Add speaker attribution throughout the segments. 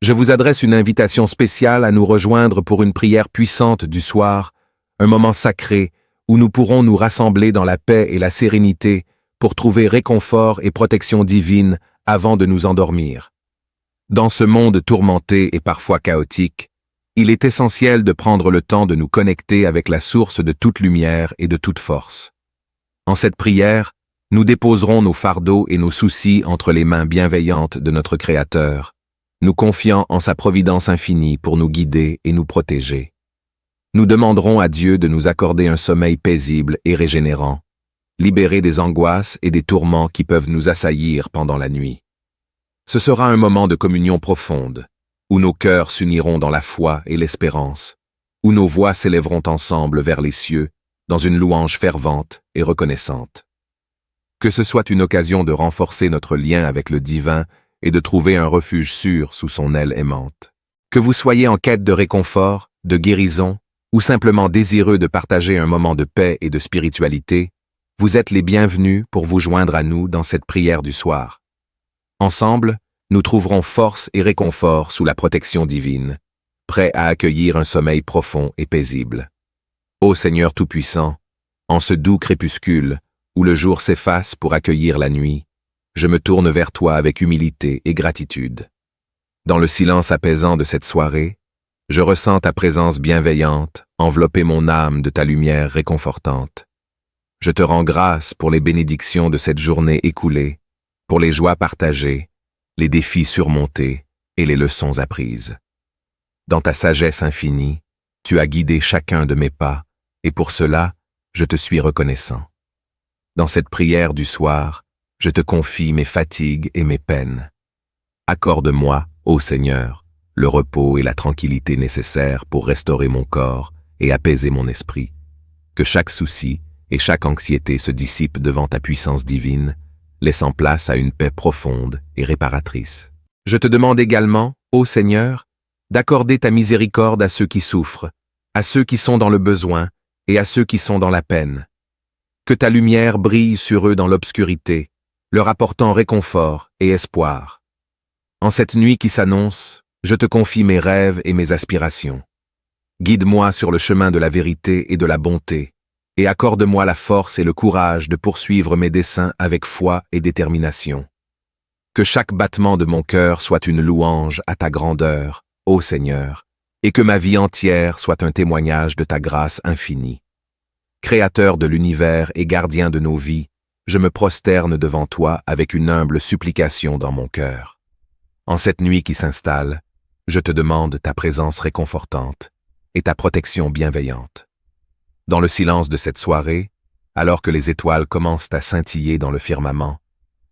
Speaker 1: Je vous adresse une invitation spéciale à nous rejoindre pour une prière puissante du soir, un moment sacré où nous pourrons nous rassembler dans la paix et la sérénité pour trouver réconfort et protection divine avant de nous endormir. Dans ce monde tourmenté et parfois chaotique, il est essentiel de prendre le temps de nous connecter avec la source de toute lumière et de toute force. En cette prière, nous déposerons nos fardeaux et nos soucis entre les mains bienveillantes de notre Créateur, nous confiant en sa providence infinie pour nous guider et nous protéger. Nous demanderons à Dieu de nous accorder un sommeil paisible et régénérant, libéré des angoisses et des tourments qui peuvent nous assaillir pendant la nuit. Ce sera un moment de communion profonde, où nos cœurs s'uniront dans la foi et l'espérance, où nos voix s'élèveront ensemble vers les cieux, dans une louange fervente et reconnaissante. Que ce soit une occasion de renforcer notre lien avec le divin et de trouver un refuge sûr sous son aile aimante. Que vous soyez en quête de réconfort, de guérison, ou simplement désireux de partager un moment de paix et de spiritualité, vous êtes les bienvenus pour vous joindre à nous dans cette prière du soir. Ensemble, nous trouverons force et réconfort sous la protection divine, prêts à accueillir un sommeil profond et paisible. Ô Seigneur Tout-Puissant, en ce doux crépuscule, où le jour s'efface pour accueillir la nuit, je me tourne vers toi avec humilité et gratitude. Dans le silence apaisant de cette soirée, je ressens ta présence bienveillante envelopper mon âme de ta lumière réconfortante. Je te rends grâce pour les bénédictions de cette journée écoulée, pour les joies partagées, les défis surmontés et les leçons apprises. Dans ta sagesse infinie, tu as guidé chacun de mes pas, et pour cela, je te suis reconnaissant. Dans cette prière du soir, je te confie mes fatigues et mes peines. Accorde-moi, ô Seigneur, le repos et la tranquillité nécessaires pour restaurer mon corps et apaiser mon esprit. Que chaque souci et chaque anxiété se dissipent devant ta puissance divine, laissant place à une paix profonde et réparatrice. Je te demande également, ô Seigneur, d'accorder ta miséricorde à ceux qui souffrent, à ceux qui sont dans le besoin et à ceux qui sont dans la peine. Que ta lumière brille sur eux dans l'obscurité, leur apportant réconfort et espoir. En cette nuit qui s'annonce, je te confie mes rêves et mes aspirations. Guide-moi sur le chemin de la vérité et de la bonté, et accorde-moi la force et le courage de poursuivre mes desseins avec foi et détermination. Que chaque battement de mon cœur soit une louange à ta grandeur, ô Seigneur, et que ma vie entière soit un témoignage de ta grâce infinie. Créateur de l'univers et gardien de nos vies, je me prosterne devant toi avec une humble supplication dans mon cœur. En cette nuit qui s'installe, je te demande ta présence réconfortante et ta protection bienveillante. Dans le silence de cette soirée, alors que les étoiles commencent à scintiller dans le firmament,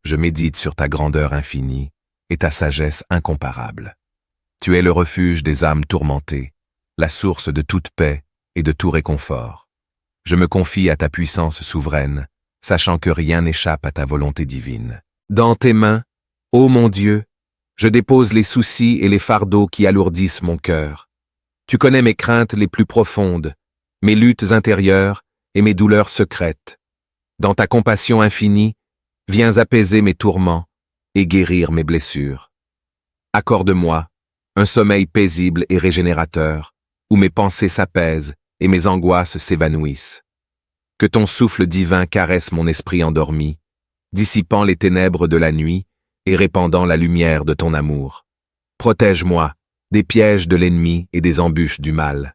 Speaker 1: je médite sur ta grandeur infinie et ta sagesse incomparable. Tu es le refuge des âmes tourmentées, la source de toute paix et de tout réconfort. Je me confie à ta puissance souveraine, sachant que rien n'échappe à ta volonté divine. Dans tes mains, ô mon Dieu, je dépose les soucis et les fardeaux qui alourdissent mon cœur. Tu connais mes craintes les plus profondes, mes luttes intérieures et mes douleurs secrètes. Dans ta compassion infinie, viens apaiser mes tourments et guérir mes blessures. Accorde-moi un sommeil paisible et régénérateur, où mes pensées s'apaisent et mes angoisses s'évanouissent. Que ton souffle divin caresse mon esprit endormi, dissipant les ténèbres de la nuit et répandant la lumière de ton amour. Protège-moi des pièges de l'ennemi et des embûches du mal.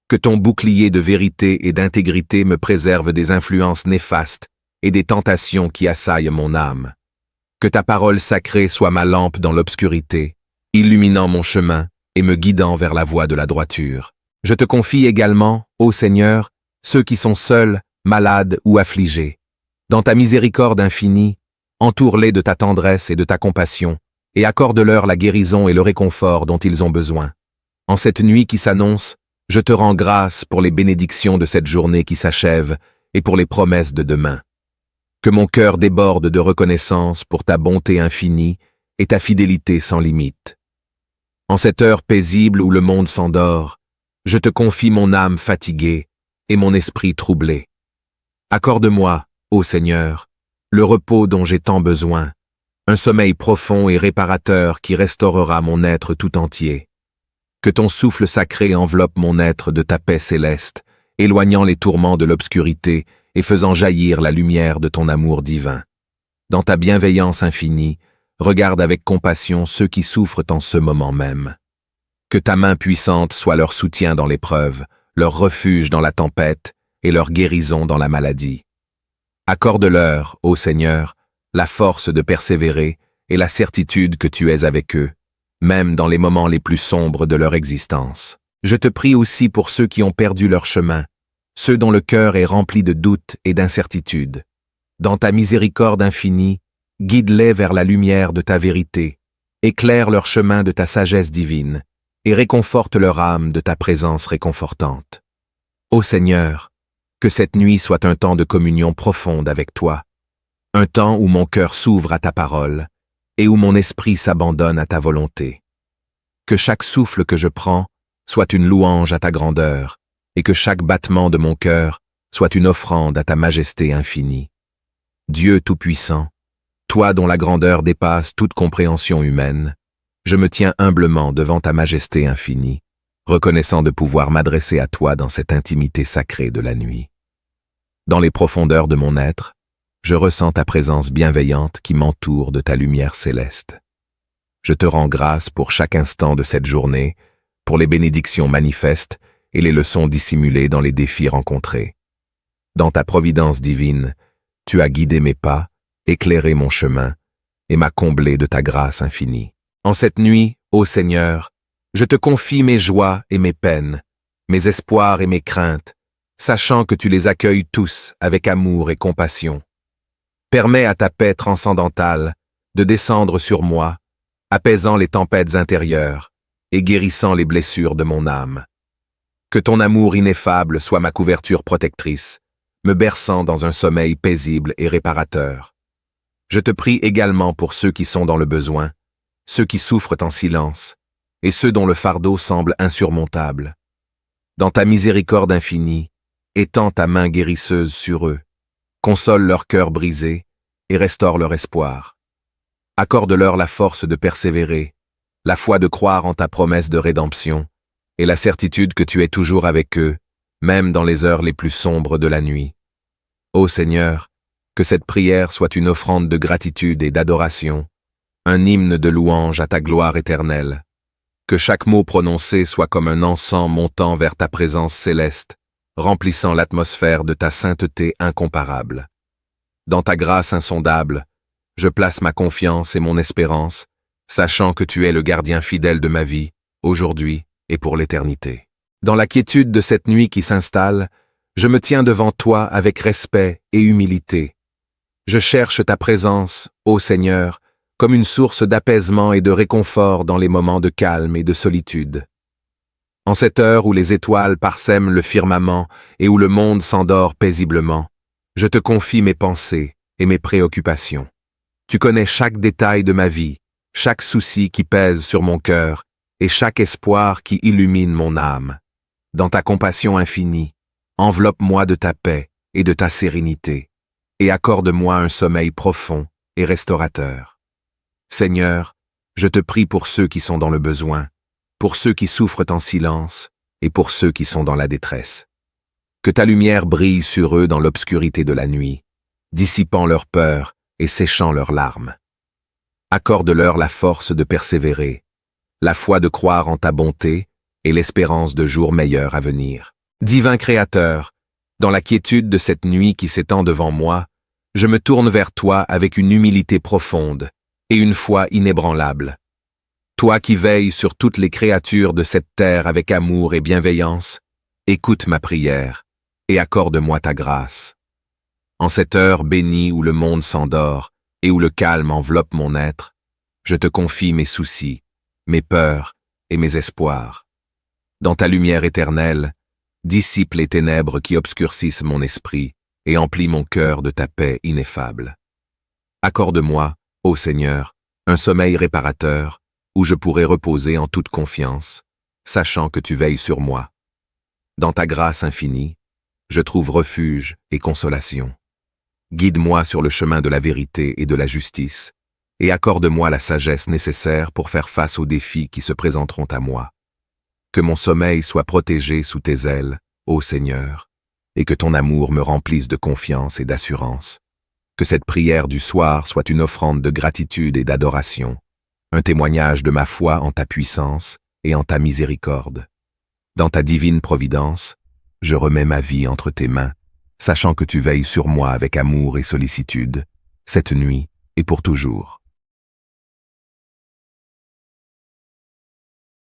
Speaker 1: Que ton bouclier de vérité et d'intégrité me préserve des influences néfastes et des tentations qui assaillent mon âme. Que ta parole sacrée soit ma lampe dans l'obscurité, illuminant mon chemin et me guidant vers la voie de la droiture. Je te confie également, ô Seigneur, ceux qui sont seuls, malades ou affligés. Dans ta miséricorde infinie, entoure-les de ta tendresse et de ta compassion, et accorde-leur la guérison et le réconfort dont ils ont besoin. En cette nuit qui s'annonce, je te rends grâce pour les bénédictions de cette journée qui s'achève et pour les promesses de demain. Que mon cœur déborde de reconnaissance pour ta bonté infinie et ta fidélité sans limite. En cette heure paisible où le monde s'endort, je te confie mon âme fatiguée et mon esprit troublé. Accorde-moi, ô Seigneur, le repos dont j'ai tant besoin, un sommeil profond et réparateur qui restaurera mon être tout entier. Que ton souffle sacré enveloppe mon être de ta paix céleste, éloignant les tourments de l'obscurité et faisant jaillir la lumière de ton amour divin. Dans ta bienveillance infinie, regarde avec compassion ceux qui souffrent en ce moment même. Que ta main puissante soit leur soutien dans l'épreuve, leur refuge dans la tempête et leur guérison dans la maladie. Accorde-leur, ô Seigneur, la force de persévérer et la certitude que tu es avec eux, même dans les moments les plus sombres de leur existence. Je te prie aussi pour ceux qui ont perdu leur chemin, ceux dont le cœur est rempli de doutes et d'incertitudes. Dans ta miséricorde infinie, guide-les vers la lumière de ta vérité, éclaire leur chemin de ta sagesse divine, et réconforte leur âme de ta présence réconfortante. Ô Seigneur, que cette nuit soit un temps de communion profonde avec toi, un temps où mon cœur s'ouvre à ta parole, et où mon esprit s'abandonne à ta volonté. Que chaque souffle que je prends soit une louange à ta grandeur, et que chaque battement de mon cœur soit une offrande à ta majesté infinie. Dieu Tout-Puissant, toi dont la grandeur dépasse toute compréhension humaine, je me tiens humblement devant ta majesté infinie, reconnaissant de pouvoir m'adresser à toi dans cette intimité sacrée de la nuit. Dans les profondeurs de mon être, je ressens ta présence bienveillante qui m'entoure de ta lumière céleste. Je te rends grâce pour chaque instant de cette journée, pour les bénédictions manifestes et les leçons dissimulées dans les défis rencontrés. Dans ta providence divine, tu as guidé mes pas, éclairé mon chemin, et m'as comblé de ta grâce infinie. En cette nuit, ô Seigneur, je te confie mes joies et mes peines, mes espoirs et mes craintes, sachant que tu les accueilles tous avec amour et compassion. Permets à ta paix transcendantale de descendre sur moi, apaisant les tempêtes intérieures et guérissant les blessures de mon âme. Que ton amour ineffable soit ma couverture protectrice, me berçant dans un sommeil paisible et réparateur. Je te prie également pour ceux qui sont dans le besoin, ceux qui souffrent en silence, et ceux dont le fardeau semble insurmontable. Dans ta miséricorde infinie, étends ta main guérisseuse sur eux, console leur cœur brisé et restaure leur espoir. Accorde-leur la force de persévérer, la foi de croire en ta promesse de rédemption, et la certitude que tu es toujours avec eux, même dans les heures les plus sombres de la nuit. Ô Seigneur, que cette prière soit une offrande de gratitude et d'adoration, un hymne de louange à ta gloire éternelle. Que chaque mot prononcé soit comme un encens montant vers ta présence céleste, remplissant l'atmosphère de ta sainteté incomparable. Dans ta grâce insondable, je place ma confiance et mon espérance, sachant que tu es le gardien fidèle de ma vie, aujourd'hui et pour l'éternité. Dans la quiétude de cette nuit qui s'installe, je me tiens devant toi avec respect et humilité. Je cherche ta présence, ô Seigneur, comme une source d'apaisement et de réconfort dans les moments de calme et de solitude. En cette heure où les étoiles parsèment le firmament et où le monde s'endort paisiblement, je te confie mes pensées et mes préoccupations. Tu connais chaque détail de ma vie, chaque souci qui pèse sur mon cœur et chaque espoir qui illumine mon âme. Dans ta compassion infinie, enveloppe-moi de ta paix et de ta sérénité, et accorde-moi un sommeil profond et restaurateur. Seigneur, je te prie pour ceux qui sont dans le besoin, pour ceux qui souffrent en silence et pour ceux qui sont dans la détresse. Que ta lumière brille sur eux dans l'obscurité de la nuit, dissipant leur peur et séchant leurs larmes. Accorde-leur la force de persévérer, la foi de croire en ta bonté et l'espérance de jours meilleurs à venir. Divin Créateur, dans la quiétude de cette nuit qui s'étend devant moi, je me tourne vers toi avec une humilité profonde et une foi inébranlable. Toi qui veilles sur toutes les créatures de cette terre avec amour et bienveillance, écoute ma prière et accorde-moi ta grâce. En cette heure bénie où le monde s'endort et où le calme enveloppe mon être, je te confie mes soucis, mes peurs et mes espoirs. Dans ta lumière éternelle, dissipe les ténèbres qui obscurcissent mon esprit et emplis mon cœur de ta paix ineffable. Accorde-moi, ô Seigneur, un sommeil réparateur où je pourrai reposer en toute confiance, sachant que tu veilles sur moi. Dans ta grâce infinie, je trouve refuge et consolation. Guide-moi sur le chemin de la vérité et de la justice, et accorde-moi la sagesse nécessaire pour faire face aux défis qui se présenteront à moi. Que mon sommeil soit protégé sous tes ailes, ô Seigneur, et que ton amour me remplisse de confiance et d'assurance. Que cette prière du soir soit une offrande de gratitude et d'adoration, un témoignage de ma foi en ta puissance et en ta miséricorde. Dans ta divine providence, je remets ma vie entre tes mains, sachant que tu veilles sur moi avec amour et sollicitude, cette nuit et pour toujours.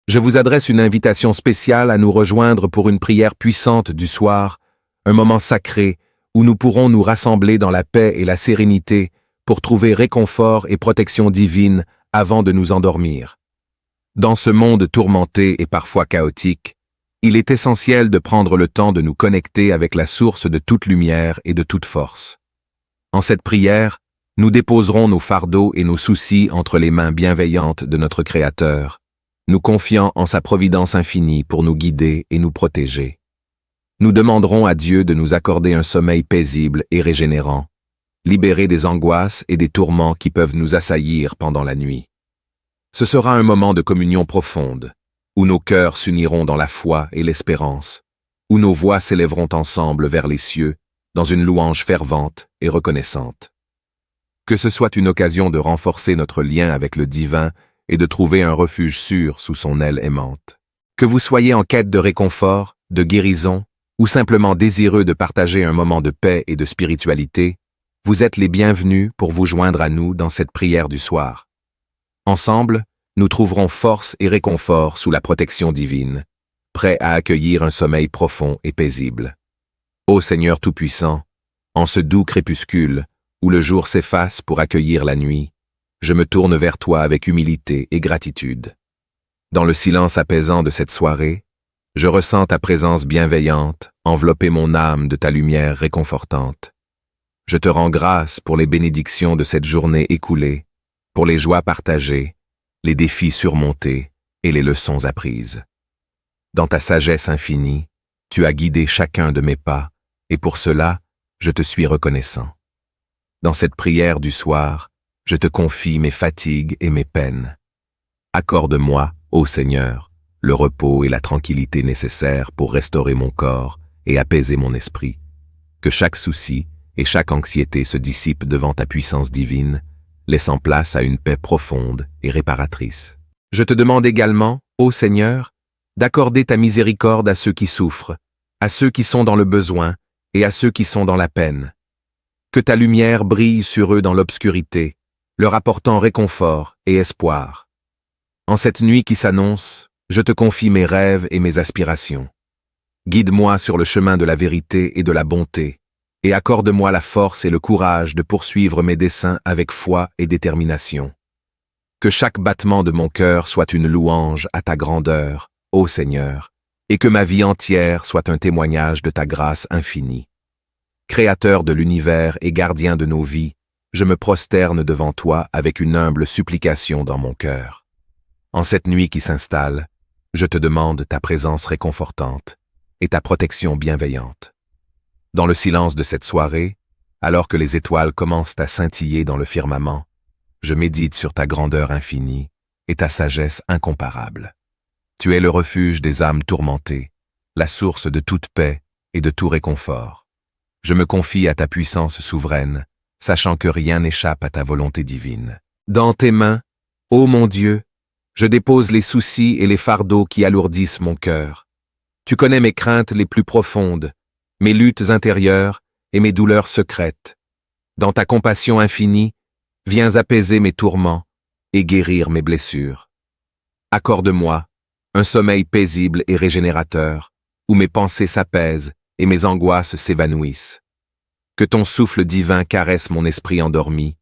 Speaker 1: Je vous adresse une invitation spéciale à nous rejoindre pour une prière puissante du soir, un moment sacré où nous pourrons nous rassembler dans la paix et la sérénité pour trouver réconfort et protection divine avant de nous endormir. Dans ce monde tourmenté et parfois chaotique, il est essentiel de prendre le temps de nous connecter avec la source de toute lumière et de toute force. En cette prière, nous déposerons nos fardeaux et nos soucis entre les mains bienveillantes de notre Créateur, nous confiant en sa providence infinie pour nous guider et nous protéger. Nous demanderons à Dieu de nous accorder un sommeil paisible et régénérant, libéré des angoisses et des tourments qui peuvent nous assaillir pendant la nuit. Ce sera un moment de communion profonde, où nos cœurs s'uniront dans la foi et l'espérance, où nos voix s'élèveront ensemble vers les cieux, dans une louange fervente et reconnaissante. Que ce soit une occasion de renforcer notre lien avec le divin et de trouver un refuge sûr sous son aile aimante. Que vous soyez en quête de réconfort, de guérison, ou simplement désireux de partager un moment de paix et de spiritualité, vous êtes les bienvenus pour vous joindre à nous dans cette prière du soir. Ensemble, nous trouverons force et réconfort sous la protection divine, prêts à accueillir un sommeil profond et paisible. Ô Seigneur Tout-Puissant, en ce doux crépuscule, où le jour s'efface pour accueillir la nuit, je me tourne vers toi avec humilité et gratitude. Dans le silence apaisant de cette soirée, je ressens ta présence bienveillante envelopper mon âme de ta lumière réconfortante. Je te rends grâce pour les bénédictions de cette journée écoulée, pour les joies partagées, les défis surmontés et les leçons apprises. Dans ta sagesse infinie, tu as guidé chacun de mes pas, et pour cela, je te suis reconnaissant. Dans cette prière du soir, je te confie mes fatigues et mes peines. Accorde-moi, ô Seigneur, le repos et la tranquillité nécessaires pour restaurer mon corps et apaiser mon esprit. Que chaque souci et chaque anxiété se dissipent devant ta puissance divine, laissant place à une paix profonde et réparatrice. Je te demande également, ô Seigneur, d'accorder ta miséricorde à ceux qui souffrent, à ceux qui sont dans le besoin et à ceux qui sont dans la peine. Que ta lumière brille sur eux dans l'obscurité, leur apportant réconfort et espoir. En cette nuit qui s'annonce, je te confie mes rêves et mes aspirations. Guide-moi sur le chemin de la vérité et de la bonté, et accorde-moi la force et le courage de poursuivre mes desseins avec foi et détermination. Que chaque battement de mon cœur soit une louange à ta grandeur, ô Seigneur, et que ma vie entière soit un témoignage de ta grâce infinie. Créateur de l'univers et gardien de nos vies, je me prosterne devant toi avec une humble supplication dans mon cœur. En cette nuit qui s'installe, je te demande ta présence réconfortante et ta protection bienveillante. Dans le silence de cette soirée, alors que les étoiles commencent à scintiller dans le firmament, je médite sur ta grandeur infinie et ta sagesse incomparable. Tu es le refuge des âmes tourmentées, la source de toute paix et de tout réconfort. Je me confie à ta puissance souveraine, sachant que rien n'échappe à ta volonté divine. Dans tes mains, ô mon Dieu, je dépose les soucis et les fardeaux qui alourdissent mon cœur. Tu connais mes craintes les plus profondes, mes luttes intérieures et mes douleurs secrètes. Dans ta compassion infinie, viens apaiser mes tourments et guérir mes blessures. Accorde-moi un sommeil paisible et régénérateur, où mes pensées s'apaisent et mes angoisses s'évanouissent. Que ton souffle divin caresse mon esprit endormi,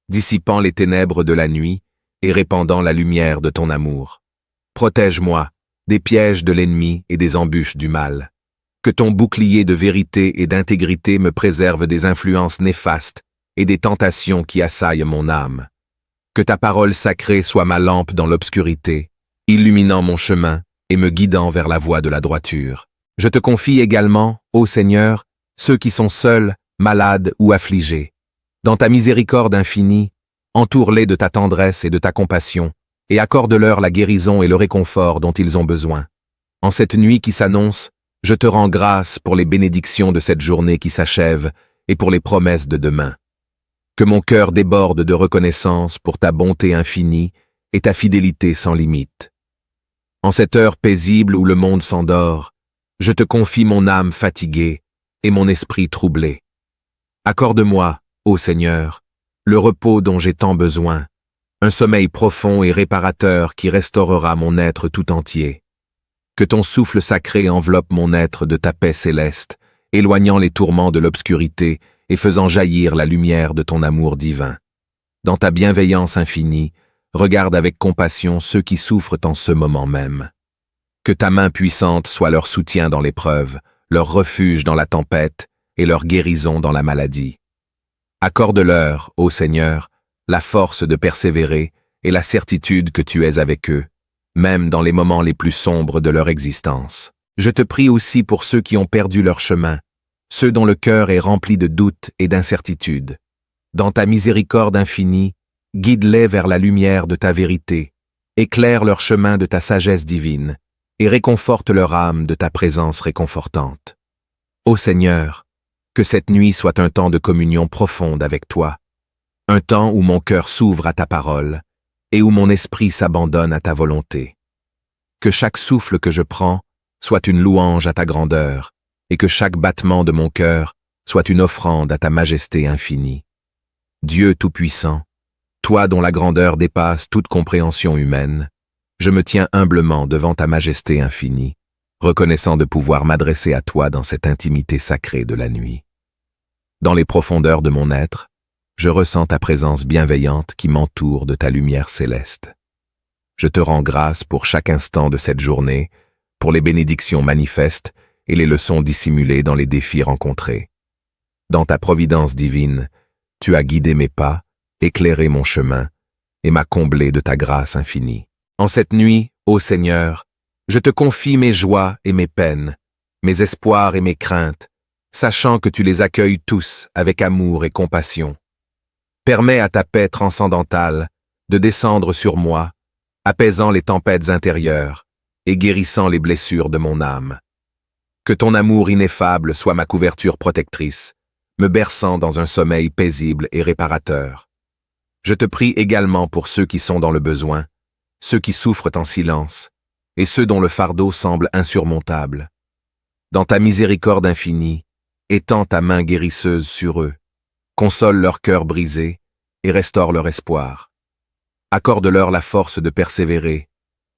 Speaker 1: dissipant les ténèbres de la nuit et répandant la lumière de ton amour. Protège-moi des pièges de l'ennemi et des embûches du mal. Que ton bouclier de vérité et d'intégrité me préserve des influences néfastes et des tentations qui assaillent mon âme. Que ta parole sacrée soit ma lampe dans l'obscurité, illuminant mon chemin et me guidant vers la voie de la droiture. Je te confie également, ô Seigneur, ceux qui sont seuls, malades ou affligés. Dans ta miséricorde infinie, Entoure-les de ta tendresse et de ta compassion, et accorde-leur la guérison et le réconfort dont ils ont besoin. En cette nuit qui s'annonce, je te rends grâce pour les bénédictions de cette journée qui s'achève et pour les promesses de demain. Que mon cœur déborde de reconnaissance pour ta bonté infinie et ta fidélité sans limite. En cette heure paisible où le monde s'endort, je te confie mon âme fatiguée et mon esprit troublé. Accorde-moi, ô Seigneur, le repos dont j'ai tant besoin, un sommeil profond et réparateur qui restaurera mon être tout entier. Que ton souffle sacré enveloppe mon être de ta paix céleste, éloignant les tourments de l'obscurité et faisant jaillir la lumière de ton amour divin. Dans ta bienveillance infinie, regarde avec compassion ceux qui souffrent en ce moment même. Que ta main puissante soit leur soutien dans l'épreuve, leur refuge dans la tempête et leur guérison dans la maladie. Accorde-leur, ô Seigneur, la force de persévérer et la certitude que tu es avec eux, même dans les moments les plus sombres de leur existence. Je te prie aussi pour ceux qui ont perdu leur chemin, ceux dont le cœur est rempli de doutes et d'incertitudes. Dans ta miséricorde infinie, guide-les vers la lumière de ta vérité, éclaire leur chemin de ta sagesse divine, et réconforte leur âme de ta présence réconfortante. Ô Seigneur, que cette nuit soit un temps de communion profonde avec toi, un temps où mon cœur s'ouvre à ta parole, et où mon esprit s'abandonne à ta volonté. Que chaque souffle que je prends soit une louange à ta grandeur, et que chaque battement de mon cœur soit une offrande à ta majesté infinie. Dieu Tout-Puissant, toi dont la grandeur dépasse toute compréhension humaine, je me tiens humblement devant ta majesté infinie, reconnaissant de pouvoir m'adresser à toi dans cette intimité sacrée de la nuit. Dans les profondeurs de mon être, je ressens ta présence bienveillante qui m'entoure de ta lumière céleste. Je te rends grâce pour chaque instant de cette journée, pour les bénédictions manifestes et les leçons dissimulées dans les défis rencontrés. Dans ta providence divine, tu as guidé mes pas, éclairé mon chemin, et m'as comblé de ta grâce infinie. En cette nuit, ô Seigneur, je te confie mes joies et mes peines, mes espoirs et mes craintes, sachant que tu les accueilles tous avec amour et compassion. Permets à ta paix transcendantale de descendre sur moi, apaisant les tempêtes intérieures et guérissant les blessures de mon âme. Que ton amour ineffable soit ma couverture protectrice, me berçant dans un sommeil paisible et réparateur. Je te prie également pour ceux qui sont dans le besoin, ceux qui souffrent en silence, et ceux dont le fardeau semble insurmontable. Dans ta miséricorde infinie, étends ta main guérisseuse sur eux, console leur cœur brisé et restaure leur espoir. Accorde-leur la force de persévérer,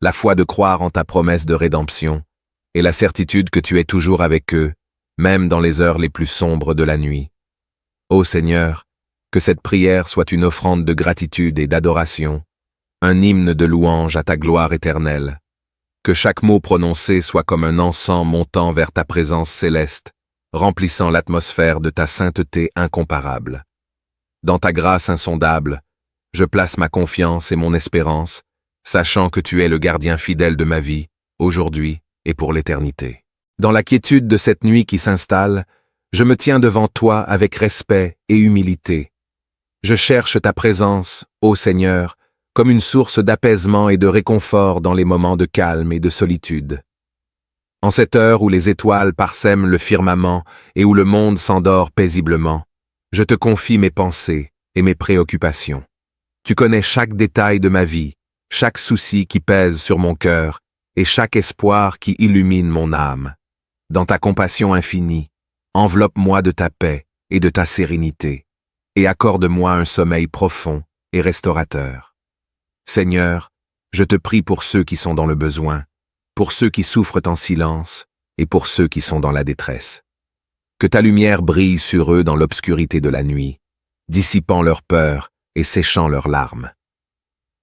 Speaker 1: la foi de croire en ta promesse de rédemption, et la certitude que tu es toujours avec eux, même dans les heures les plus sombres de la nuit. Ô Seigneur, que cette prière soit une offrande de gratitude et d'adoration, un hymne de louange à ta gloire éternelle. Que chaque mot prononcé soit comme un encens montant vers ta présence céleste, remplissant l'atmosphère de ta sainteté incomparable. Dans ta grâce insondable, je place ma confiance et mon espérance, sachant que tu es le gardien fidèle de ma vie, aujourd'hui et pour l'éternité. Dans la quiétude de cette nuit qui s'installe, je me tiens devant toi avec respect et humilité. Je cherche ta présence, ô Seigneur, comme une source d'apaisement et de réconfort dans les moments de calme et de solitude. En cette heure où les étoiles parsèment le firmament et où le monde s'endort paisiblement, je te confie mes pensées et mes préoccupations. Tu connais chaque détail de ma vie, chaque souci qui pèse sur mon cœur et chaque espoir qui illumine mon âme. Dans ta compassion infinie, enveloppe-moi de ta paix et de ta sérénité, et accorde-moi un sommeil profond et restaurateur. Seigneur, je te prie pour ceux qui sont dans le besoin, pour ceux qui souffrent en silence et pour ceux qui sont dans la détresse. Que ta lumière brille sur eux dans l'obscurité de la nuit, dissipant leur peur et séchant leurs larmes.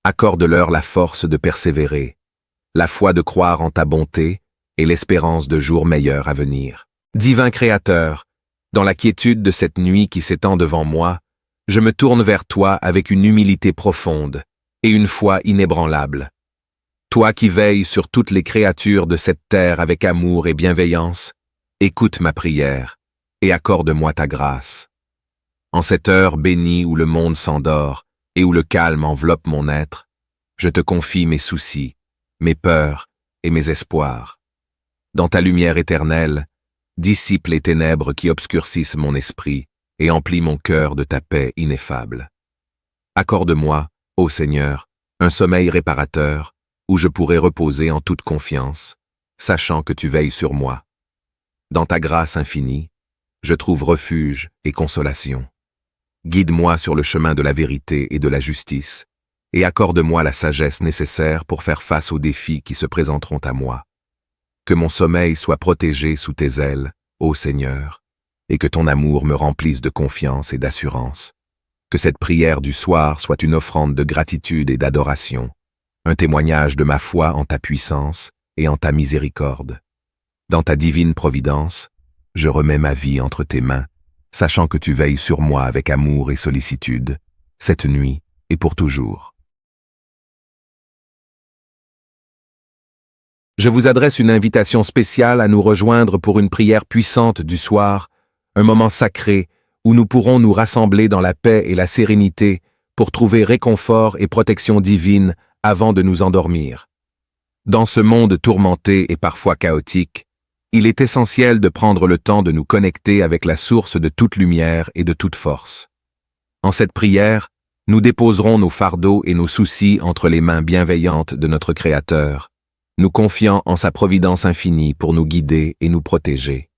Speaker 1: Accorde-leur la force de persévérer, la foi de croire en ta bonté et l'espérance de jours meilleurs à venir. Divin Créateur, dans la quiétude de cette nuit qui s'étend devant moi, je me tourne vers toi avec une humilité profonde et une foi inébranlable. Toi qui veilles sur toutes les créatures de cette terre avec amour et bienveillance, écoute ma prière et accorde-moi ta grâce. En cette heure bénie où le monde s'endort et où le calme enveloppe mon être, je te confie mes soucis, mes peurs et mes espoirs. Dans ta lumière éternelle, dissipe les ténèbres qui obscurcissent mon esprit et emplis mon cœur de ta paix ineffable. Accorde-moi, ô Seigneur, un sommeil réparateur, où je pourrai reposer en toute confiance, sachant que tu veilles sur moi. Dans ta grâce infinie, je trouve refuge et consolation. Guide-moi sur le chemin de la vérité et de la justice, et accorde-moi la sagesse nécessaire pour faire face aux défis qui se présenteront à moi. Que mon sommeil soit protégé sous tes ailes, ô Seigneur, et que ton amour me remplisse de confiance et d'assurance. Que cette prière du soir soit une offrande de gratitude et d'adoration, un témoignage de ma foi en ta puissance et en ta miséricorde. Dans ta divine providence, je remets ma vie entre tes mains, sachant que tu veilles sur moi avec amour et sollicitude, cette nuit et pour toujours. Je vous adresse une invitation spéciale à nous rejoindre pour une prière puissante du soir, un moment sacré où nous pourrons nous rassembler dans la paix et la sérénité pour trouver réconfort et protection divine avant de nous endormir. Dans ce monde tourmenté et parfois chaotique, il est essentiel de prendre le temps de nous connecter avec la source de toute lumière et de toute force. En cette prière, nous déposerons nos fardeaux et nos soucis entre les mains bienveillantes de notre Créateur, nous confiant en sa providence infinie pour nous guider et nous protéger.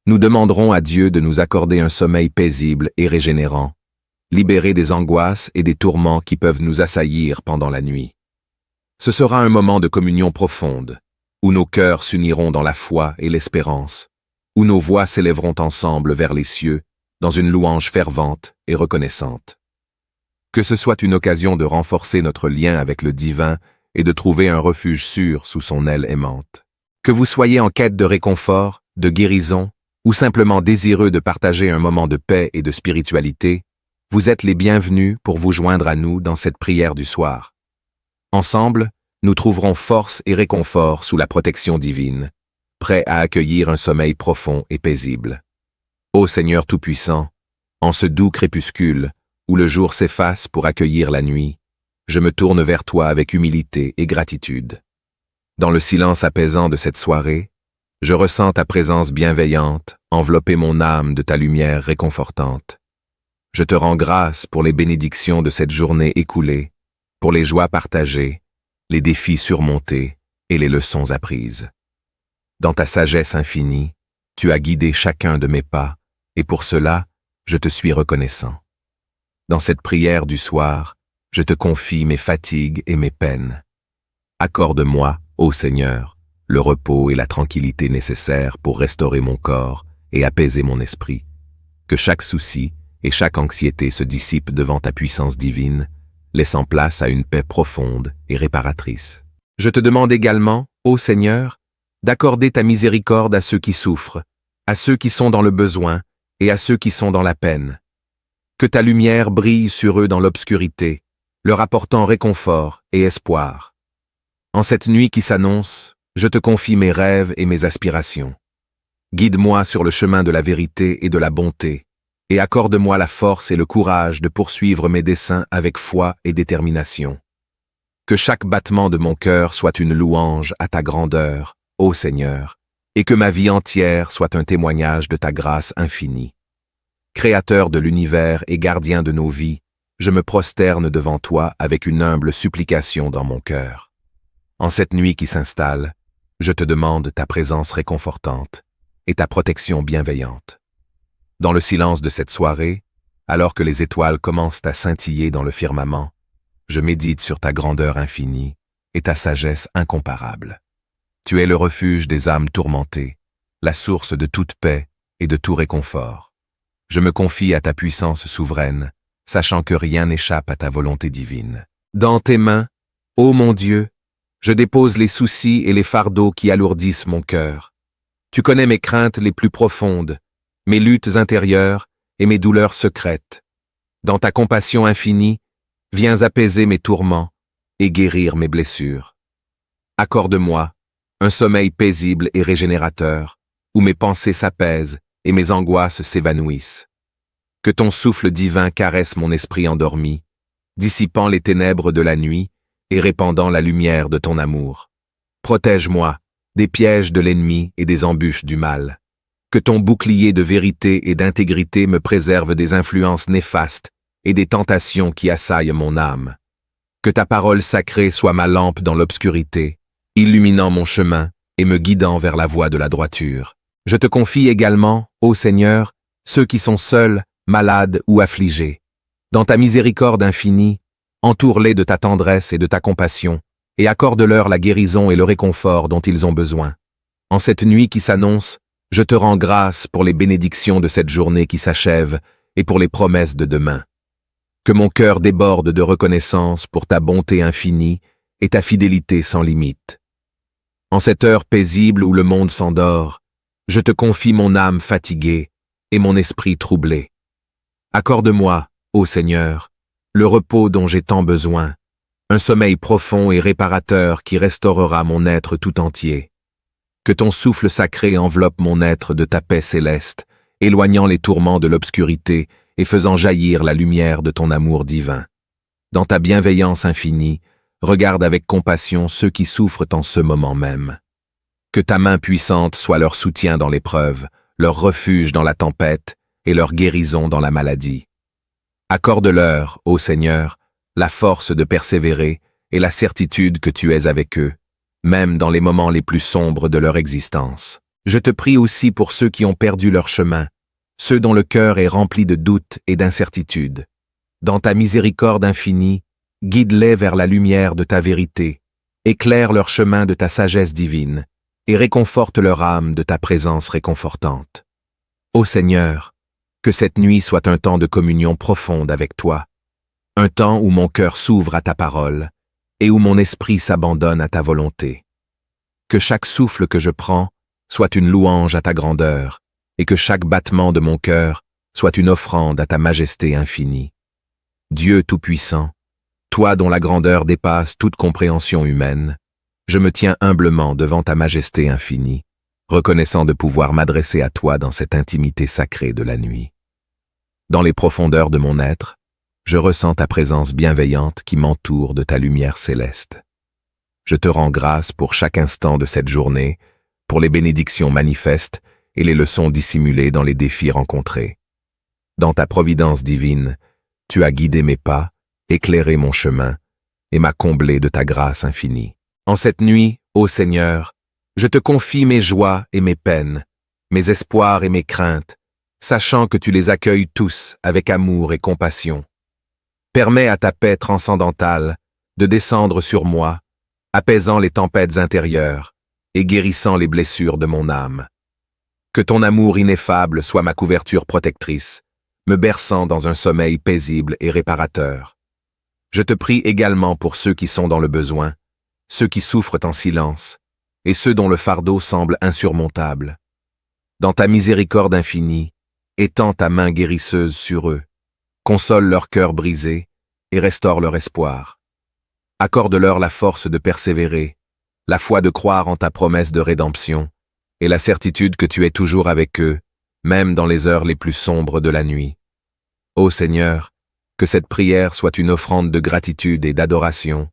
Speaker 1: Nous demanderons à Dieu de nous accorder un sommeil paisible et régénérant, libéré des angoisses et des tourments qui peuvent nous assaillir pendant la nuit. Ce sera un moment de communion profonde, où nos cœurs s'uniront dans la foi et l'espérance, où nos voix s'élèveront ensemble vers les cieux, dans une louange fervente et reconnaissante. Que ce soit une occasion de renforcer notre lien avec le divin et de trouver un refuge sûr sous son aile aimante. Que vous soyez en quête de réconfort, de guérison, ou simplement désireux de partager un moment de paix et de spiritualité, vous êtes les bienvenus pour vous joindre à nous dans cette prière du soir. Ensemble, nous trouverons force et réconfort sous la protection divine, prêts à accueillir un sommeil profond et paisible. Ô Seigneur Tout-Puissant, en ce doux crépuscule, où le jour s'efface pour accueillir la nuit, je me tourne vers toi avec humilité et gratitude. Dans le silence apaisant de cette soirée, je ressens ta présence bienveillante envelopper mon âme de ta lumière réconfortante. Je te rends grâce pour les bénédictions de cette journée écoulée, pour les joies partagées, les défis surmontés et les leçons apprises. Dans ta sagesse infinie, tu as guidé chacun de mes pas, et pour cela, je te suis reconnaissant. Dans cette prière du soir, je te confie mes fatigues et mes peines. Accorde-moi, ô Seigneur, le repos et la tranquillité nécessaires pour restaurer mon corps et apaiser mon esprit. Que chaque souci et chaque anxiété se dissipent devant ta puissance divine, laissant place à une paix profonde et réparatrice. Je te demande également, ô Seigneur, d'accorder ta miséricorde à ceux qui souffrent, à ceux qui sont dans le besoin et à ceux qui sont dans la peine. Que ta lumière brille sur eux dans l'obscurité, leur apportant réconfort et espoir. En cette nuit qui s'annonce, je te confie mes rêves et mes aspirations. Guide-moi sur le chemin de la vérité et de la bonté, et accorde-moi la force et le courage de poursuivre mes desseins avec foi et détermination. Que chaque battement de mon cœur soit une louange à ta grandeur, ô Seigneur, et que ma vie entière soit un témoignage de ta grâce infinie. Créateur de l'univers et gardien de nos vies, je me prosterne devant toi avec une humble supplication dans mon cœur. En cette nuit qui s'installe, je te demande ta présence réconfortante et ta protection bienveillante. Dans le silence de cette soirée, alors que les étoiles commencent à scintiller dans le firmament, je médite sur ta grandeur infinie et ta sagesse incomparable. Tu es le refuge des âmes tourmentées, la source de toute paix et de tout réconfort. Je me confie à ta puissance souveraine, sachant que rien n'échappe à ta volonté divine. Dans tes mains, ô mon Dieu, je dépose les soucis et les fardeaux qui alourdissent mon cœur. Tu connais mes craintes les plus profondes, mes luttes intérieures et mes douleurs secrètes. Dans ta compassion infinie, viens apaiser mes tourments et guérir mes blessures. Accorde-moi un sommeil paisible et régénérateur, où mes pensées s'apaisent et mes angoisses s'évanouissent. Que ton souffle divin caresse mon esprit endormi, dissipant les ténèbres de la nuit et répandant la lumière de ton amour. Protège-moi des pièges de l'ennemi et des embûches du mal. Que ton bouclier de vérité et d'intégrité me préserve des influences néfastes et des tentations qui assaillent mon âme. Que ta parole sacrée soit ma lampe dans l'obscurité, illuminant mon chemin et me guidant vers la voie de la droiture. Je te confie également, ô Seigneur, ceux qui sont seuls, malades ou affligés. Dans ta miséricorde infinie, entoure-les de ta tendresse et de ta compassion, et accorde-leur la guérison et le réconfort dont ils ont besoin. En cette nuit qui s'annonce, je te rends grâce pour les bénédictions de cette journée qui s'achève et pour les promesses de demain. Que mon cœur déborde de reconnaissance pour ta bonté infinie et ta fidélité sans limite. En cette heure paisible où le monde s'endort, je te confie mon âme fatiguée et mon esprit troublé. Accorde-moi, ô Seigneur, le repos dont j'ai tant besoin, un sommeil profond et réparateur qui restaurera mon être tout entier. Que ton souffle sacré enveloppe mon être de ta paix céleste, éloignant les tourments de l'obscurité et faisant jaillir la lumière de ton amour divin. Dans ta bienveillance infinie, regarde avec compassion ceux qui souffrent en ce moment même. Que ta main puissante soit leur soutien dans l'épreuve, leur refuge dans la tempête et leur guérison dans la maladie. Accorde-leur, ô Seigneur, la force de persévérer et la certitude que tu es avec eux, même dans les moments les plus sombres de leur existence. Je te prie aussi pour ceux qui ont perdu leur chemin, ceux dont le cœur est rempli de doutes et d'incertitudes. Dans ta miséricorde infinie, guide-les vers la lumière de ta vérité, éclaire leur chemin de ta sagesse divine, et réconforte leur âme de ta présence réconfortante. Ô Seigneur, que cette nuit soit un temps de communion profonde avec toi, un temps où mon cœur s'ouvre à ta parole, et où mon esprit s'abandonne à ta volonté. Que chaque souffle que je prends soit une louange à ta grandeur, et que chaque battement de mon cœur soit une offrande à ta majesté infinie. Dieu Tout-Puissant, toi dont la grandeur dépasse toute compréhension humaine, je me tiens humblement devant ta majesté infinie, reconnaissant de pouvoir m'adresser à toi dans cette intimité sacrée de la nuit. Dans les profondeurs de mon être, je ressens ta présence bienveillante qui m'entoure de ta lumière céleste. Je te rends grâce pour chaque instant de cette journée, pour les bénédictions manifestes et les leçons dissimulées dans les défis rencontrés. Dans ta providence divine, tu as guidé mes pas, éclairé mon chemin et m'as comblé de ta grâce infinie. En cette nuit, ô Seigneur, je te confie mes joies et mes peines, mes espoirs et mes craintes, sachant que tu les accueilles tous avec amour et compassion. Permets à ta paix transcendantale de descendre sur moi, apaisant les tempêtes intérieures et guérissant les blessures de mon âme. Que ton amour ineffable soit ma couverture protectrice, me berçant dans un sommeil paisible et réparateur. Je te prie également pour ceux qui sont dans le besoin, ceux qui souffrent en silence, et ceux dont le fardeau semble insurmontable. Dans ta miséricorde infinie, étends ta main guérisseuse sur eux, console leur cœur brisé et restaure leur espoir. Accorde-leur la force de persévérer, la foi de croire en ta promesse de rédemption, et la certitude que tu es toujours avec eux, même dans les heures les plus sombres de la nuit. Ô Seigneur, que cette prière soit une offrande de gratitude et d'adoration,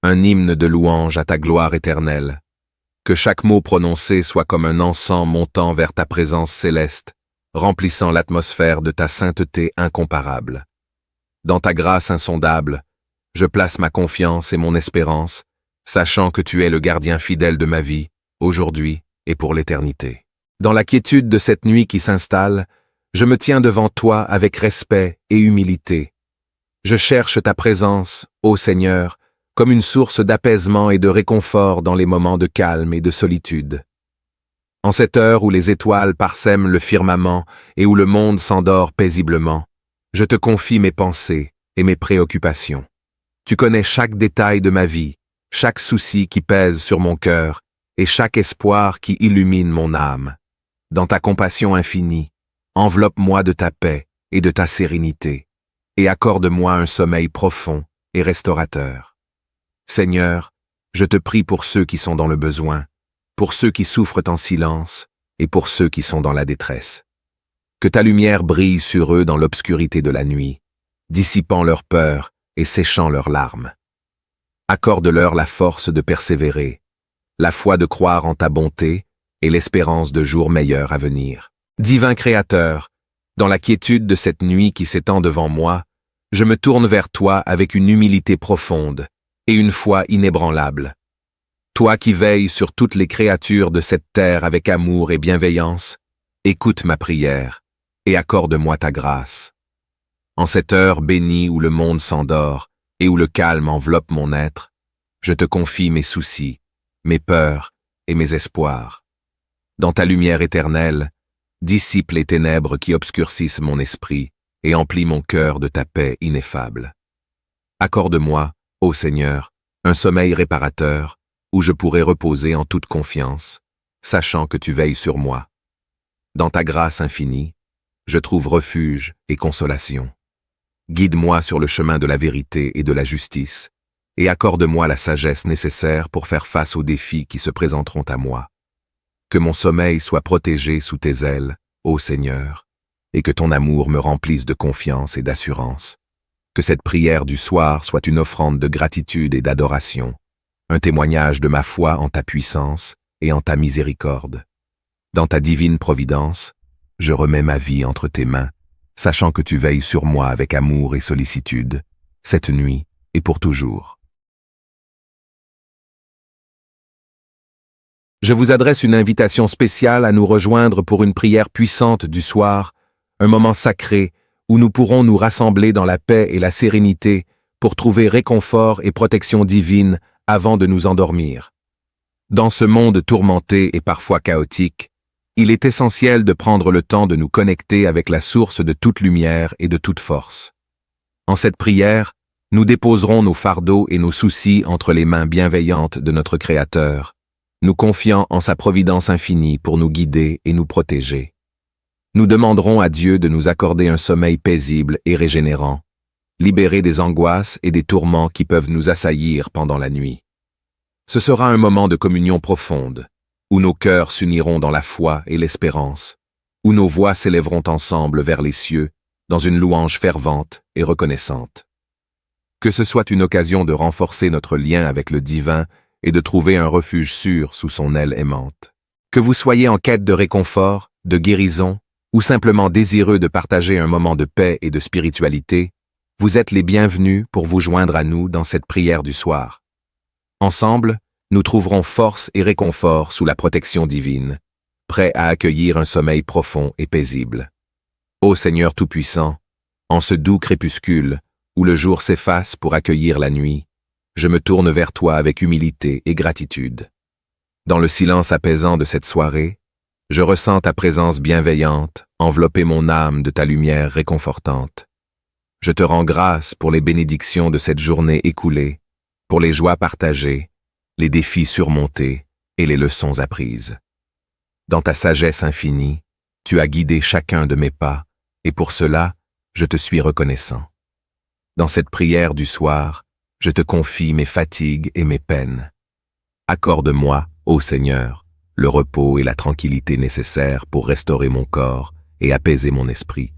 Speaker 1: un hymne de louange à ta gloire éternelle. Que chaque mot prononcé soit comme un encens montant vers ta présence céleste, remplissant l'atmosphère de ta sainteté incomparable. Dans ta grâce insondable, je place ma confiance et mon espérance, sachant que tu es le gardien fidèle de ma vie, aujourd'hui et pour l'éternité. Dans la quiétude de cette nuit qui s'installe, je me tiens devant toi avec respect et humilité. Je cherche ta présence, ô Seigneur, comme une source d'apaisement et de réconfort dans les moments de calme et de solitude. En cette heure où les étoiles parsèment le firmament et où le monde s'endort paisiblement, je te confie mes pensées et mes préoccupations. Tu connais chaque détail de ma vie, chaque souci qui pèse sur mon cœur et chaque espoir qui illumine mon âme. Dans ta compassion infinie, enveloppe-moi de ta paix et de ta sérénité, et accorde-moi un sommeil profond et restaurateur. Seigneur, je te prie pour ceux qui sont dans le besoin, pour ceux qui souffrent en silence et pour ceux qui sont dans la détresse. Que ta lumière brille sur eux dans l'obscurité de la nuit, dissipant leur peur et séchant leurs larmes. Accorde-leur la force de persévérer, la foi de croire en ta bonté et l'espérance de jours meilleurs à venir. Divin Créateur, dans la quiétude de cette nuit qui s'étend devant moi, je me tourne vers toi avec une humilité profonde et une foi inébranlable. Toi qui veilles sur toutes les créatures de cette terre avec amour et bienveillance, écoute ma prière et accorde-moi ta grâce. En cette heure bénie où le monde s'endort et où le calme enveloppe mon être, je te confie mes soucis, mes peurs et mes espoirs. Dans ta lumière éternelle, dissipe les ténèbres qui obscurcissent mon esprit et emplis mon cœur de ta paix ineffable. Accorde-moi, ô Seigneur, un sommeil réparateur où je pourrai reposer en toute confiance, sachant que tu veilles sur moi. Dans ta grâce infinie, je trouve refuge et consolation. Guide-moi sur le chemin de la vérité et de la justice, et accorde-moi la sagesse nécessaire pour faire face aux défis qui se présenteront à moi. Que mon sommeil soit protégé sous tes ailes, ô Seigneur, et que ton amour me remplisse de confiance et d'assurance. Que cette prière du soir soit une offrande de gratitude et d'adoration, un témoignage de ma foi en ta puissance et en ta miséricorde. Dans ta divine providence, je remets ma vie entre tes mains, sachant que tu veilles sur moi avec amour et sollicitude, cette nuit et pour toujours. Je vous adresse une invitation spéciale à nous rejoindre pour une prière puissante du soir, un moment sacré où nous pourrons nous rassembler dans la paix et la sérénité pour trouver réconfort et protection divine avant de nous endormir. Dans ce monde tourmenté et parfois chaotique, il est essentiel de prendre le temps de nous connecter avec la source de toute lumière et de toute force. En cette prière, nous déposerons nos fardeaux et nos soucis entre les mains bienveillantes de notre Créateur, nous confiant en sa providence infinie pour nous guider et nous protéger. Nous demanderons à Dieu de nous accorder un sommeil paisible et régénérant, libéré des angoisses et des tourments qui peuvent nous assaillir pendant la nuit. Ce sera un moment de communion profonde, où nos cœurs s'uniront dans la foi et l'espérance, où nos voix s'élèveront ensemble vers les cieux, dans une louange fervente et reconnaissante. Que ce soit une occasion de renforcer notre lien avec le divin et de trouver un refuge sûr sous son aile aimante. Que vous soyez en quête de réconfort, de guérison, ou simplement désireux de partager un moment de paix et de spiritualité, vous êtes les bienvenus pour vous joindre à nous dans cette prière du soir. Ensemble, nous trouverons force et réconfort sous la protection divine, prêts à accueillir un sommeil profond et paisible. Ô Seigneur Tout-Puissant, en ce doux crépuscule, où le jour s'efface pour accueillir la nuit, je me tourne vers toi avec humilité et gratitude. Dans le silence apaisant de cette soirée, je ressens ta présence bienveillante envelopper mon âme de ta lumière réconfortante. Je te rends grâce pour les bénédictions de cette journée écoulée, pour les joies partagées, les défis surmontés et les leçons apprises. Dans ta sagesse infinie, tu as guidé chacun de mes pas, et pour cela, je te suis reconnaissant. Dans cette prière du soir, je te confie mes fatigues et mes peines. Accorde-moi, ô Seigneur, le repos et la tranquillité nécessaires pour restaurer mon corps et apaiser mon esprit.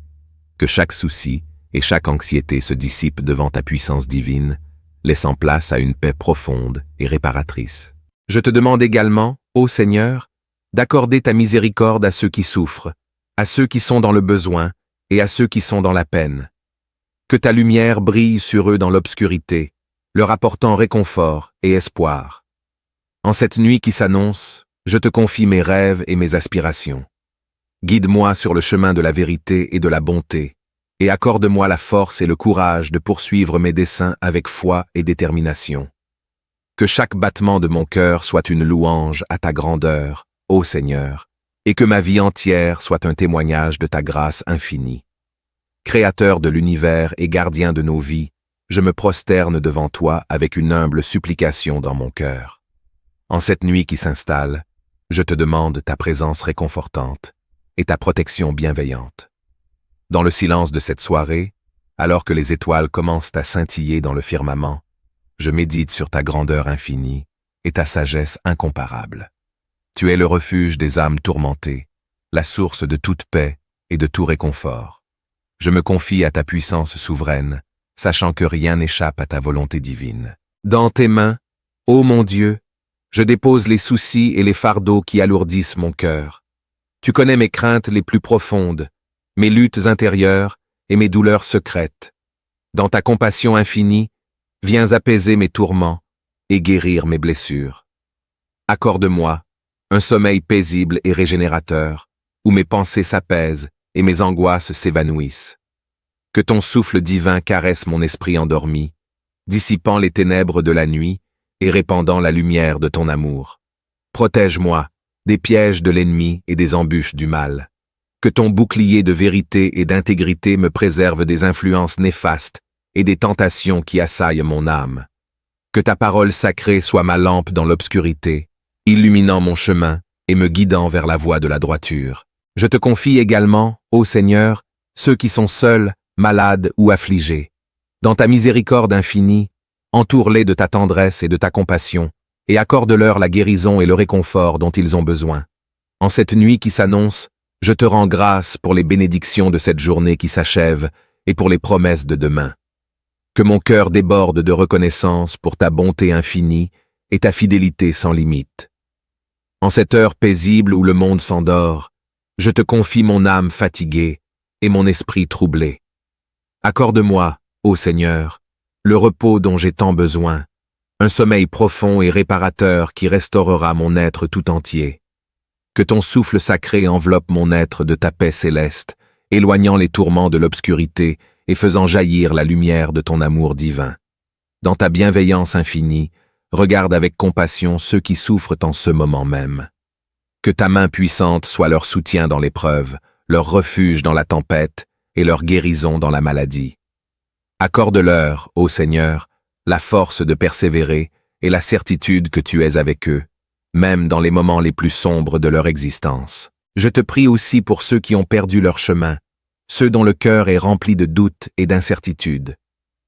Speaker 1: Que chaque souci et chaque anxiété se dissipent devant ta puissance divine, laissant place à une paix profonde et réparatrice. Je te demande également, ô Seigneur, d'accorder ta miséricorde à ceux qui souffrent, à ceux qui sont dans le besoin et à ceux qui sont dans la peine. Que ta lumière brille sur eux dans l'obscurité, leur apportant réconfort et espoir. En cette nuit qui s'annonce, je te confie mes rêves et mes aspirations. Guide-moi sur le chemin de la vérité et de la bonté, et accorde-moi la force et le courage de poursuivre mes desseins avec foi et détermination. Que chaque battement de mon cœur soit une louange à ta grandeur, ô Seigneur, et que ma vie entière soit un témoignage de ta grâce infinie. Créateur de l'univers et gardien de nos vies, je me prosterne devant toi avec une humble supplication dans mon cœur. En cette nuit qui s'installe, je te demande ta présence réconfortante et ta protection bienveillante. Dans le silence de cette soirée, alors que les étoiles commencent à scintiller dans le firmament, je médite sur ta grandeur infinie et ta sagesse incomparable. Tu es le refuge des âmes tourmentées, la source de toute paix et de tout réconfort. Je me confie à ta puissance souveraine, sachant que rien n'échappe à ta volonté divine. Dans tes mains, ô mon Dieu, je dépose les soucis et les fardeaux qui alourdissent mon cœur. Tu connais mes craintes les plus profondes, mes luttes intérieures et mes douleurs secrètes. Dans ta compassion infinie, viens apaiser mes tourments et guérir mes blessures. Accorde-moi un sommeil paisible et régénérateur, où mes pensées s'apaisent et mes angoisses s'évanouissent. Que ton souffle divin caresse mon esprit endormi, dissipant les ténèbres de la nuit et répandant la lumière de ton amour. Protège-moi des pièges de l'ennemi et des embûches du mal. Que ton bouclier de vérité et d'intégrité me préserve des influences néfastes et des tentations qui assaillent mon âme. Que ta parole sacrée soit ma lampe dans l'obscurité, illuminant mon chemin et me guidant vers la voie de la droiture. Je te confie également, ô Seigneur, ceux qui sont seuls, malades ou affligés. Dans ta miséricorde infinie, entoure-les de ta tendresse et de ta compassion, et accorde-leur la guérison et le réconfort dont ils ont besoin. En cette nuit qui s'annonce, je te rends grâce pour les bénédictions de cette journée qui s'achève et pour les promesses de demain. Que mon cœur déborde de reconnaissance pour ta bonté infinie et ta fidélité sans limite. En cette heure paisible où le monde s'endort, je te confie mon âme fatiguée et mon esprit troublé. Accorde-moi, ô Seigneur, le repos dont j'ai tant besoin, un sommeil profond et réparateur qui restaurera mon être tout entier. Que ton souffle sacré enveloppe mon être de ta paix céleste, éloignant les tourments de l'obscurité et faisant jaillir la lumière de ton amour divin. Dans ta bienveillance infinie, regarde avec compassion ceux qui souffrent en ce moment même. Que ta main puissante soit leur soutien dans l'épreuve, leur refuge dans la tempête et leur guérison dans la maladie. Accorde-leur, ô Seigneur, la force de persévérer et la certitude que tu es avec eux, même dans les moments les plus sombres de leur existence. Je te prie aussi pour ceux qui ont perdu leur chemin, ceux dont le cœur est rempli de doutes et d'incertitudes.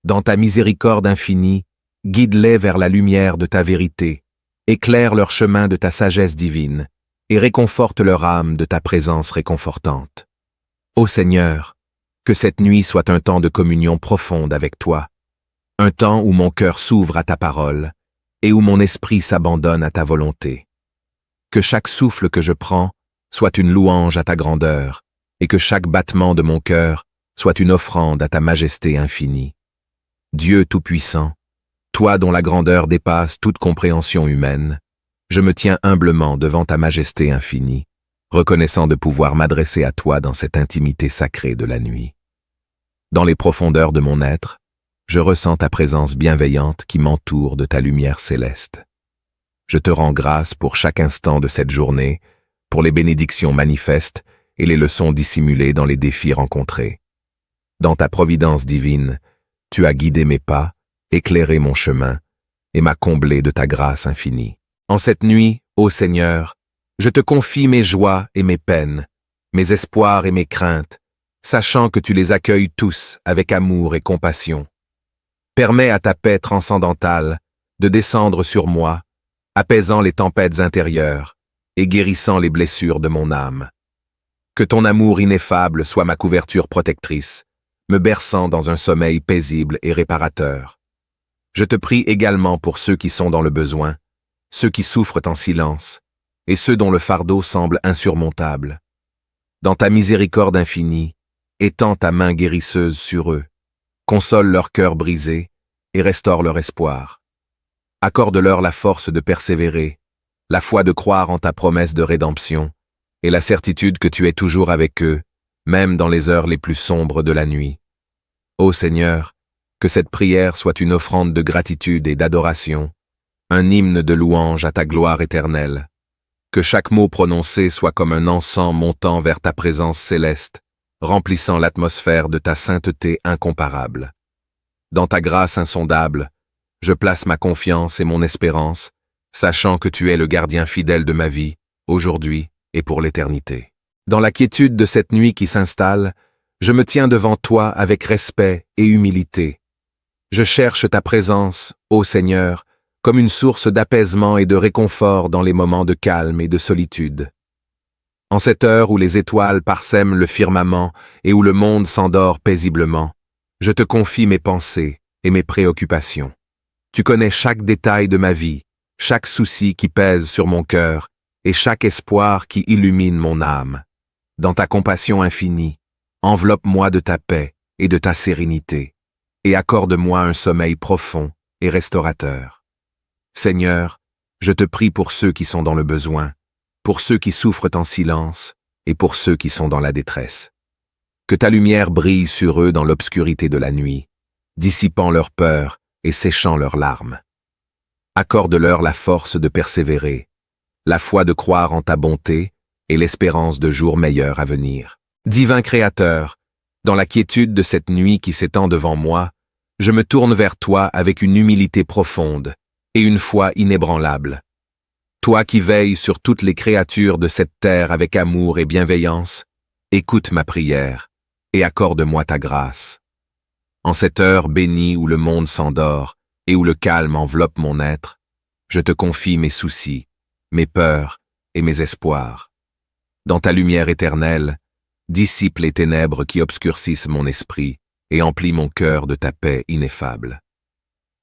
Speaker 1: Dans ta miséricorde infinie, guide-les vers la lumière de ta vérité, éclaire leur chemin de ta sagesse divine, et réconforte leur âme de ta présence réconfortante. Ô Seigneur, que cette nuit soit un temps de communion profonde avec toi, un temps où mon cœur s'ouvre à ta parole, et où mon esprit s'abandonne à ta volonté. Que chaque souffle que je prends soit une louange à ta grandeur, et que chaque battement de mon cœur soit une offrande à ta majesté infinie. Dieu Tout-Puissant, toi dont la grandeur dépasse toute compréhension humaine, je me tiens humblement devant ta majesté infinie, reconnaissant de pouvoir m'adresser à toi dans cette intimité sacrée de la nuit. Dans les profondeurs de mon être, je ressens ta présence bienveillante qui m'entoure de ta lumière céleste. Je te rends grâce pour chaque instant de cette journée, pour les bénédictions manifestes et les leçons dissimulées dans les défis rencontrés. Dans ta providence divine, tu as guidé mes pas, éclairé mon chemin et m'as comblé de ta grâce infinie. En cette nuit, ô Seigneur, je te confie mes joies et mes peines, mes espoirs et mes craintes, sachant que tu les accueilles tous avec amour et compassion. Permets à ta paix transcendantale de descendre sur moi, apaisant les tempêtes intérieures et guérissant les blessures de mon âme. Que ton amour ineffable soit ma couverture protectrice, me berçant dans un sommeil paisible et réparateur. Je te prie également pour ceux qui sont dans le besoin, ceux qui souffrent en silence, et ceux dont le fardeau semble insurmontable. Dans ta miséricorde infinie, étends ta main guérisseuse sur eux, console leur cœur brisé et restaure leur espoir. Accorde-leur la force de persévérer, la foi de croire en ta promesse de rédemption, et la certitude que tu es toujours avec eux, même dans les heures les plus sombres de la nuit. Ô Seigneur, que cette prière soit une offrande de gratitude et d'adoration, un hymne de louange à ta gloire éternelle. Que chaque mot prononcé soit comme un encens montant vers ta présence céleste, remplissant l'atmosphère de ta sainteté incomparable. Dans ta grâce insondable, je place ma confiance et mon espérance, sachant que tu es le gardien fidèle de ma vie, aujourd'hui et pour l'éternité. Dans la quiétude de cette nuit qui s'installe, je me tiens devant toi avec respect et humilité. Je cherche ta présence, ô Seigneur, comme une source d'apaisement et de réconfort dans les moments de calme et de solitude. En cette heure où les étoiles parsèment le firmament et où le monde s'endort paisiblement, Je te confie mes pensées et mes préoccupations. Tu connais chaque détail de ma vie, chaque souci qui pèse sur mon cœur et chaque espoir qui illumine mon âme. Dans ta compassion infinie, enveloppe-moi de ta paix et de ta sérénité, et accorde-moi un sommeil profond et restaurateur. Seigneur, je te prie pour ceux qui sont dans le besoin, pour ceux qui souffrent en silence et pour ceux qui sont dans la détresse. Que ta lumière brille sur eux dans l'obscurité de la nuit, dissipant leur peur et séchant leurs larmes. Accorde-leur la force de persévérer, la foi de croire en ta bonté et l'espérance de jours meilleurs à venir. Divin Créateur, dans la quiétude de cette nuit qui s'étend devant moi, je me tourne vers toi avec une humilité profonde et une foi inébranlable. Toi qui veilles sur toutes les créatures de cette terre avec amour et bienveillance, écoute ma prière et accorde-moi ta grâce. En cette heure bénie où le monde s'endort et où le calme enveloppe mon être, je te confie mes soucis, mes peurs et mes espoirs. Dans ta lumière éternelle, dissipe les ténèbres qui obscurcissent mon esprit et emplis mon cœur de ta paix ineffable.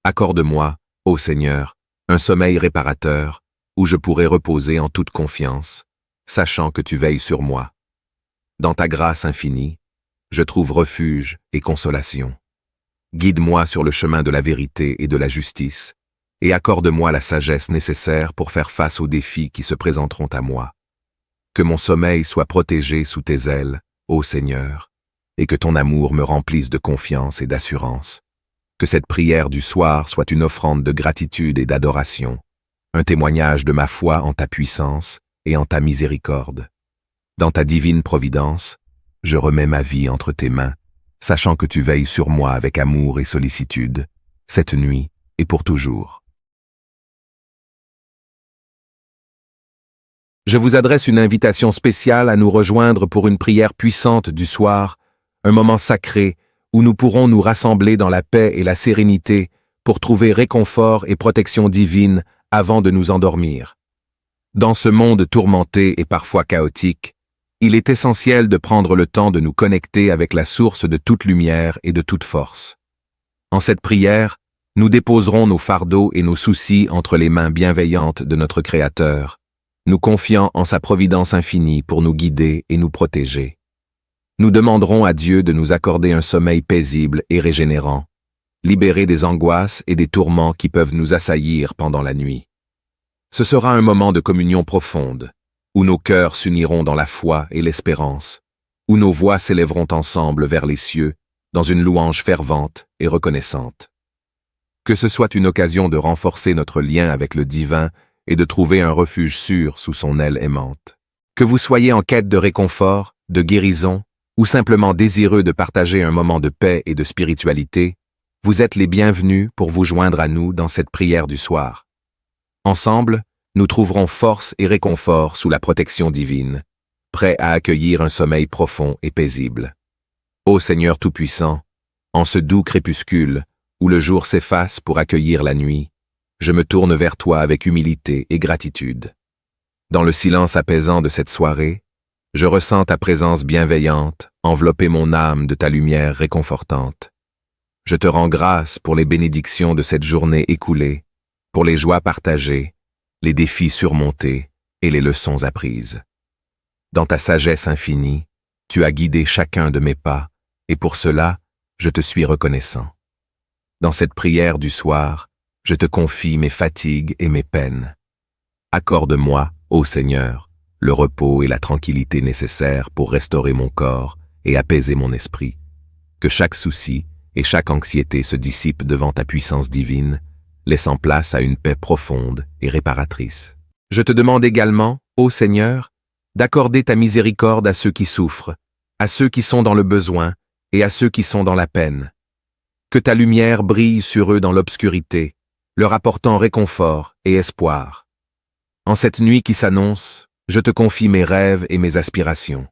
Speaker 1: Accorde-moi, ô Seigneur, un sommeil réparateur où je pourrai reposer en toute confiance, sachant que tu veilles sur moi. Dans ta grâce infinie, je trouve refuge et consolation. Guide-moi sur le chemin de la vérité et de la justice, et accorde-moi la sagesse nécessaire pour faire face aux défis qui se présenteront à moi. Que mon sommeil soit protégé sous tes ailes, ô Seigneur, et que ton amour me remplisse de confiance et d'assurance. Que cette prière du soir soit une offrande de gratitude et d'adoration, un témoignage de ma foi en ta puissance et en ta miséricorde. Dans ta divine providence, je remets ma vie entre tes mains, sachant que tu veilles sur moi avec amour et sollicitude, cette nuit et pour toujours. Je vous adresse une invitation spéciale à nous rejoindre pour une prière puissante du soir, un moment sacré où nous pourrons nous rassembler dans la paix et la sérénité pour trouver réconfort et protection divine avant de nous endormir. Dans ce monde tourmenté et parfois chaotique, il est essentiel de prendre le temps de nous connecter avec la source de toute lumière et de toute force. En cette prière, nous déposerons nos fardeaux et nos soucis entre les mains bienveillantes de notre Créateur, nous confiant en sa providence infinie pour nous guider et nous protéger. Nous demanderons à Dieu de nous accorder un sommeil paisible et régénérant, libéré des angoisses et des tourments qui peuvent nous assaillir pendant la nuit. Ce sera un moment de communion profonde, où nos cœurs s'uniront dans la foi et l'espérance, où nos voix s'élèveront ensemble vers les cieux, dans une louange fervente et reconnaissante. Que ce soit une occasion de renforcer notre lien avec le divin et de trouver un refuge sûr sous son aile aimante. Que vous soyez en quête de réconfort, de guérison, ou simplement désireux de partager un moment de paix et de spiritualité, vous êtes les bienvenus pour vous joindre à nous dans cette prière du soir. Ensemble, nous trouverons force et réconfort sous la protection divine, prêts à accueillir un sommeil profond et paisible. Ô Seigneur Tout-Puissant, en ce doux crépuscule, où le jour s'efface pour accueillir la nuit, je me tourne vers toi avec humilité et gratitude. Dans le silence apaisant de cette soirée, je ressens ta présence bienveillante envelopper mon âme de ta lumière réconfortante. Je te rends grâce pour les bénédictions de cette journée écoulée, pour les joies partagées, les défis surmontés et les leçons apprises. Dans ta sagesse infinie, tu as guidé chacun de mes pas, et pour cela, je te suis reconnaissant. Dans cette prière du soir, je te confie mes fatigues et mes peines. Accorde-moi, ô Seigneur, le repos et la tranquillité nécessaires pour restaurer mon corps et apaiser mon esprit. Que chaque souci et chaque anxiété se dissipent devant ta puissance divine, laissant place à une paix profonde et réparatrice. Je te demande également, ô Seigneur, d'accorder ta miséricorde à ceux qui souffrent, à ceux qui sont dans le besoin et à ceux qui sont dans la peine. Que ta lumière brille sur eux dans l'obscurité, leur apportant réconfort et espoir. En cette nuit qui s'annonce, je te confie mes rêves et mes aspirations.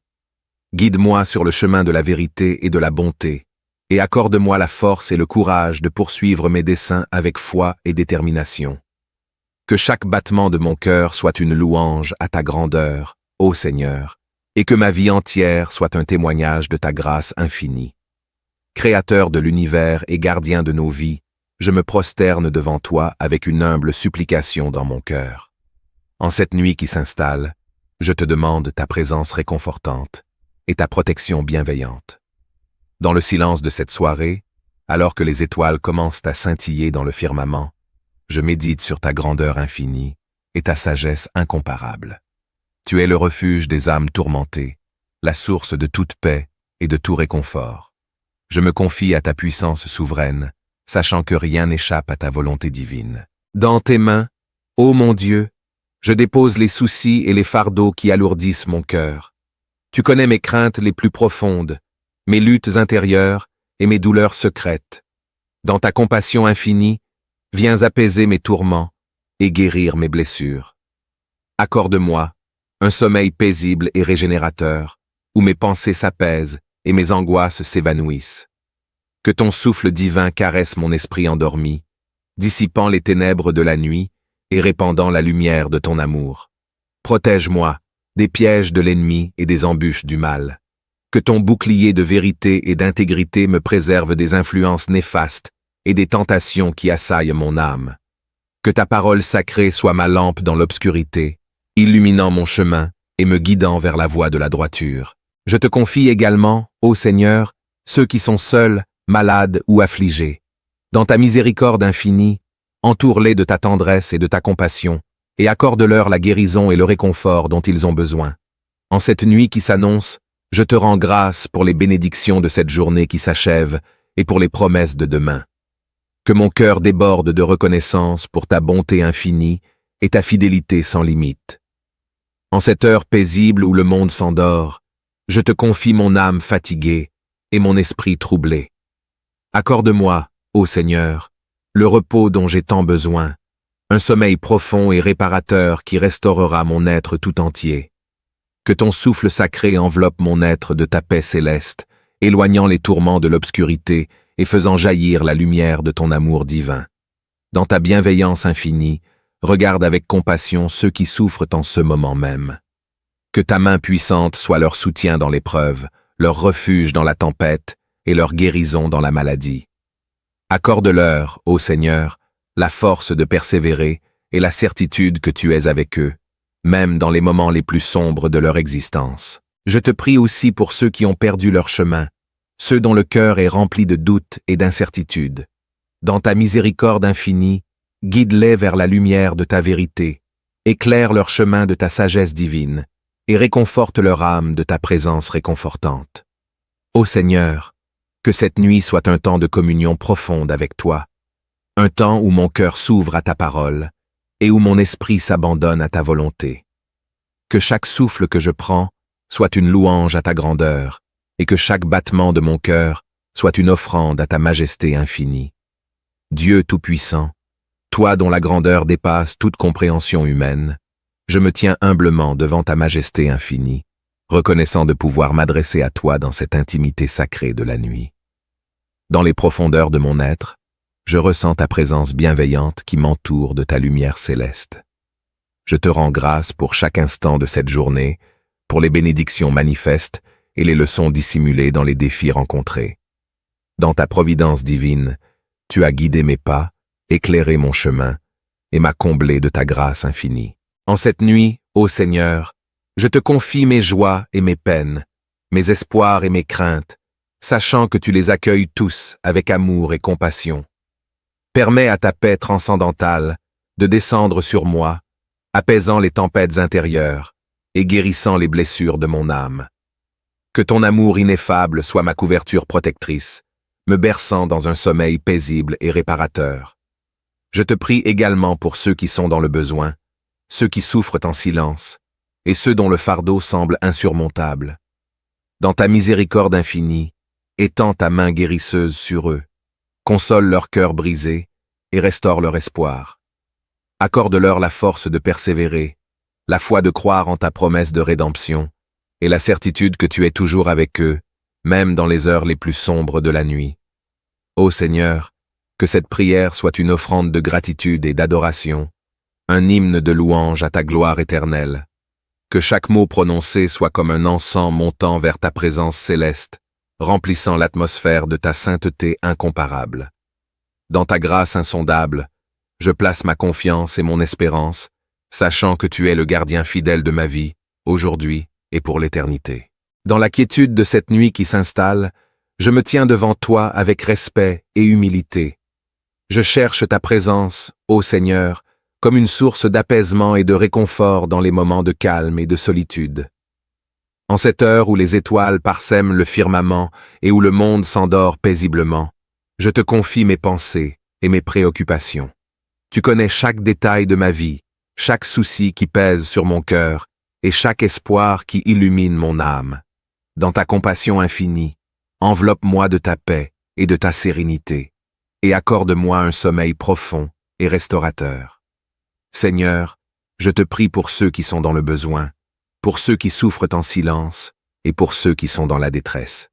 Speaker 1: Guide-moi sur le chemin de la vérité et de la bonté, et accorde-moi la force et le courage de poursuivre mes desseins avec foi et détermination. Que chaque battement de mon cœur soit une louange à ta grandeur, ô Seigneur, et que ma vie entière soit un témoignage de ta grâce infinie. Créateur de l'univers et gardien de nos vies, je me prosterne devant toi avec une humble supplication dans mon cœur. En cette nuit qui s'installe, je te demande ta présence réconfortante et ta protection bienveillante. Dans le silence de cette soirée, alors que les étoiles commencent à scintiller dans le firmament, je médite sur ta grandeur infinie et ta sagesse incomparable. Tu es le refuge des âmes tourmentées, la source de toute paix et de tout réconfort. Je me confie à ta puissance souveraine, sachant que rien n'échappe à ta volonté divine. Dans tes mains, ô mon Dieu, je dépose les soucis et les fardeaux qui alourdissent mon cœur. Tu connais mes craintes les plus profondes, mes luttes intérieures et mes douleurs secrètes. Dans ta compassion infinie, viens apaiser mes tourments et guérir mes blessures. Accorde-moi un sommeil paisible et régénérateur, où mes pensées s'apaisent et mes angoisses s'évanouissent. Que ton souffle divin caresse mon esprit endormi, dissipant les ténèbres de la nuit et répandant la lumière de ton amour. Protège-moi des pièges de l'ennemi et des embûches du mal. Que ton bouclier de vérité et d'intégrité me préserve des influences néfastes et des tentations qui assaillent mon âme. Que ta parole sacrée soit ma lampe dans l'obscurité, illuminant mon chemin et me guidant vers la voie de la droiture. Je te confie également, ô Seigneur, ceux qui sont seuls, malades ou affligés. Dans ta miséricorde infinie, entoure-les de ta tendresse et de ta compassion, et accorde-leur la guérison et le réconfort dont ils ont besoin. En cette nuit qui s'annonce, je te rends grâce pour les bénédictions de cette journée qui s'achève et pour les promesses de demain. Que mon cœur déborde de reconnaissance pour ta bonté infinie et ta fidélité sans limite. En cette heure paisible où le monde s'endort, je te confie mon âme fatiguée et mon esprit troublé. Accorde-moi, ô Seigneur, le repos dont j'ai tant besoin, un sommeil profond et réparateur qui restaurera mon être tout entier. Que ton souffle sacré enveloppe mon être de ta paix céleste, éloignant les tourments de l'obscurité et faisant jaillir la lumière de ton amour divin. Dans ta bienveillance infinie, regarde avec compassion ceux qui souffrent en ce moment même. Que ta main puissante soit leur soutien dans l'épreuve, leur refuge dans la tempête et leur guérison dans la maladie. Accorde-leur, ô Seigneur, la force de persévérer et la certitude que tu es avec eux, même dans les moments les plus sombres de leur existence. Je te prie aussi pour ceux qui ont perdu leur chemin, ceux dont le cœur est rempli de doutes et d'incertitudes. Dans ta miséricorde infinie, guide-les vers la lumière de ta vérité, éclaire leur chemin de ta sagesse divine, et réconforte leur âme de ta présence réconfortante. Ô Seigneur, que cette nuit soit un temps de communion profonde avec toi, un temps où mon cœur s'ouvre à ta parole et où mon esprit s'abandonne à ta volonté. Que chaque souffle que je prends soit une louange à ta grandeur et que chaque battement de mon cœur soit une offrande à ta majesté infinie. Dieu Tout-Puissant, toi dont la grandeur dépasse toute compréhension humaine, je me tiens humblement devant ta majesté infinie, reconnaissant de pouvoir m'adresser à toi dans cette intimité sacrée de la nuit. Dans les profondeurs de mon être, je ressens ta présence bienveillante qui m'entoure de ta lumière céleste. Je te rends grâce pour chaque instant de cette journée, pour les bénédictions manifestes et les leçons dissimulées dans les défis rencontrés. Dans ta providence divine, tu as guidé mes pas, éclairé mon chemin et m'as comblé de ta grâce infinie. En cette nuit, ô Seigneur, je te confie mes joies et mes peines, mes espoirs et mes craintes, sachant que tu les accueilles tous avec amour et compassion. Permets à ta paix transcendantale de descendre sur moi, apaisant les tempêtes intérieures et guérissant les blessures de mon âme. Que ton amour ineffable soit ma couverture protectrice, me berçant dans un sommeil paisible et réparateur. Je te prie également pour ceux qui sont dans le besoin, ceux qui souffrent en silence, et ceux dont le fardeau semble insurmontable. Dans ta miséricorde infinie, étends ta main guérisseuse sur eux, console leur cœur brisé et restaure leur espoir. Accorde-leur la force de persévérer, la foi de croire en ta promesse de rédemption, et la certitude que tu es toujours avec eux, même dans les heures les plus sombres de la nuit. Ô Seigneur, que cette prière soit une offrande de gratitude et d'adoration, un hymne de louange à ta gloire éternelle. Que chaque mot prononcé soit comme un encens montant vers ta présence céleste, remplissant l'atmosphère de ta sainteté incomparable. Dans ta grâce insondable, je place ma confiance et mon espérance, sachant que tu es le gardien fidèle de ma vie, aujourd'hui et pour l'éternité. Dans la quiétude de cette nuit qui s'installe, je me tiens devant toi avec respect et humilité. Je cherche ta présence, ô Seigneur, comme une source d'apaisement et de réconfort dans les moments de calme et de solitude. En cette heure où les étoiles parsèment le firmament et où le monde s'endort paisiblement, je te confie mes pensées et mes préoccupations. Tu connais chaque détail de ma vie, chaque souci qui pèse sur mon cœur et chaque espoir qui illumine mon âme. Dans ta compassion infinie, enveloppe-moi de ta paix et de ta sérénité, et accorde-moi un sommeil profond et restaurateur. Seigneur, je te prie pour ceux qui sont dans le besoin, pour ceux qui souffrent en silence et pour ceux qui sont dans la détresse.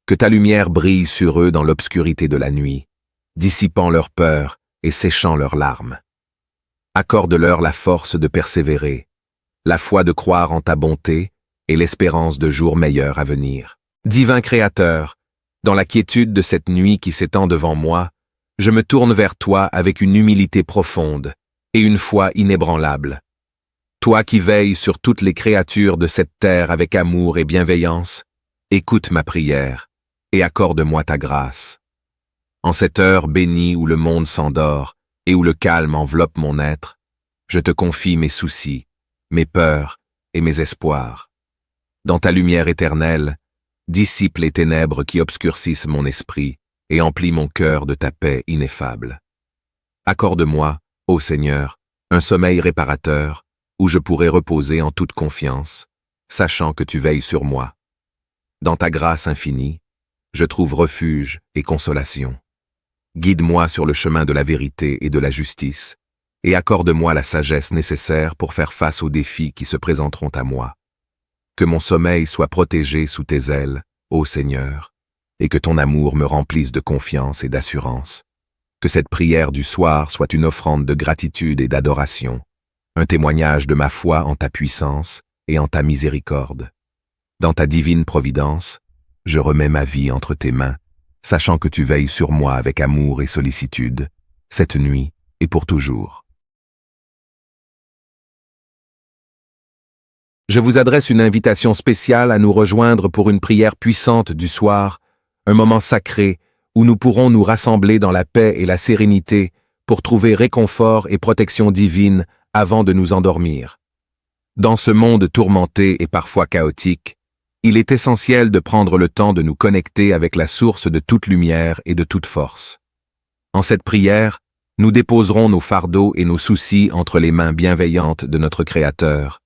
Speaker 1: Que ta lumière brille sur eux dans l'obscurité de la nuit, dissipant leur peur et séchant leurs larmes. Accorde-leur la force de persévérer, la foi de croire en ta bonté et l'espérance de jours meilleurs à venir. Divin Créateur, dans la quiétude de cette nuit qui s'étend devant moi, je me tourne vers toi avec une humilité profonde et une foi inébranlable. Toi qui veilles sur toutes les créatures de cette terre avec amour et bienveillance, écoute ma prière et accorde-moi ta grâce. En cette heure bénie où le monde s'endort et où le calme enveloppe mon être, je te confie mes soucis, mes peurs et mes espoirs. Dans ta lumière éternelle, dissipe les ténèbres qui obscurcissent mon esprit et emplis mon cœur de ta paix ineffable. Accorde-moi, ô Seigneur, un sommeil réparateur où je pourrai reposer en toute confiance, sachant que tu veilles sur moi. Dans ta grâce infinie, je trouve refuge et consolation. Guide-moi sur le chemin de la vérité et de la justice, et accorde-moi la sagesse nécessaire pour faire face aux défis qui se présenteront à moi. Que mon sommeil soit protégé sous tes ailes, ô Seigneur, et que ton amour me remplisse de confiance et d'assurance. Que cette prière du soir soit une offrande de gratitude et d'adoration, un témoignage de ma foi en ta puissance et en ta miséricorde. Dans ta divine providence, je remets ma vie entre tes mains, sachant que tu veilles sur moi avec amour et sollicitude, cette nuit et pour toujours. Je vous adresse une invitation spéciale à nous rejoindre pour une prière puissante du soir, un moment sacré où nous pourrons nous rassembler dans la paix et la sérénité pour trouver réconfort et protection divine avant de nous endormir. Dans ce monde tourmenté et parfois chaotique, il est essentiel de prendre le temps de nous connecter avec la source de toute lumière et de toute force. En cette prière, nous déposerons nos fardeaux et nos soucis entre les mains bienveillantes de notre Créateur,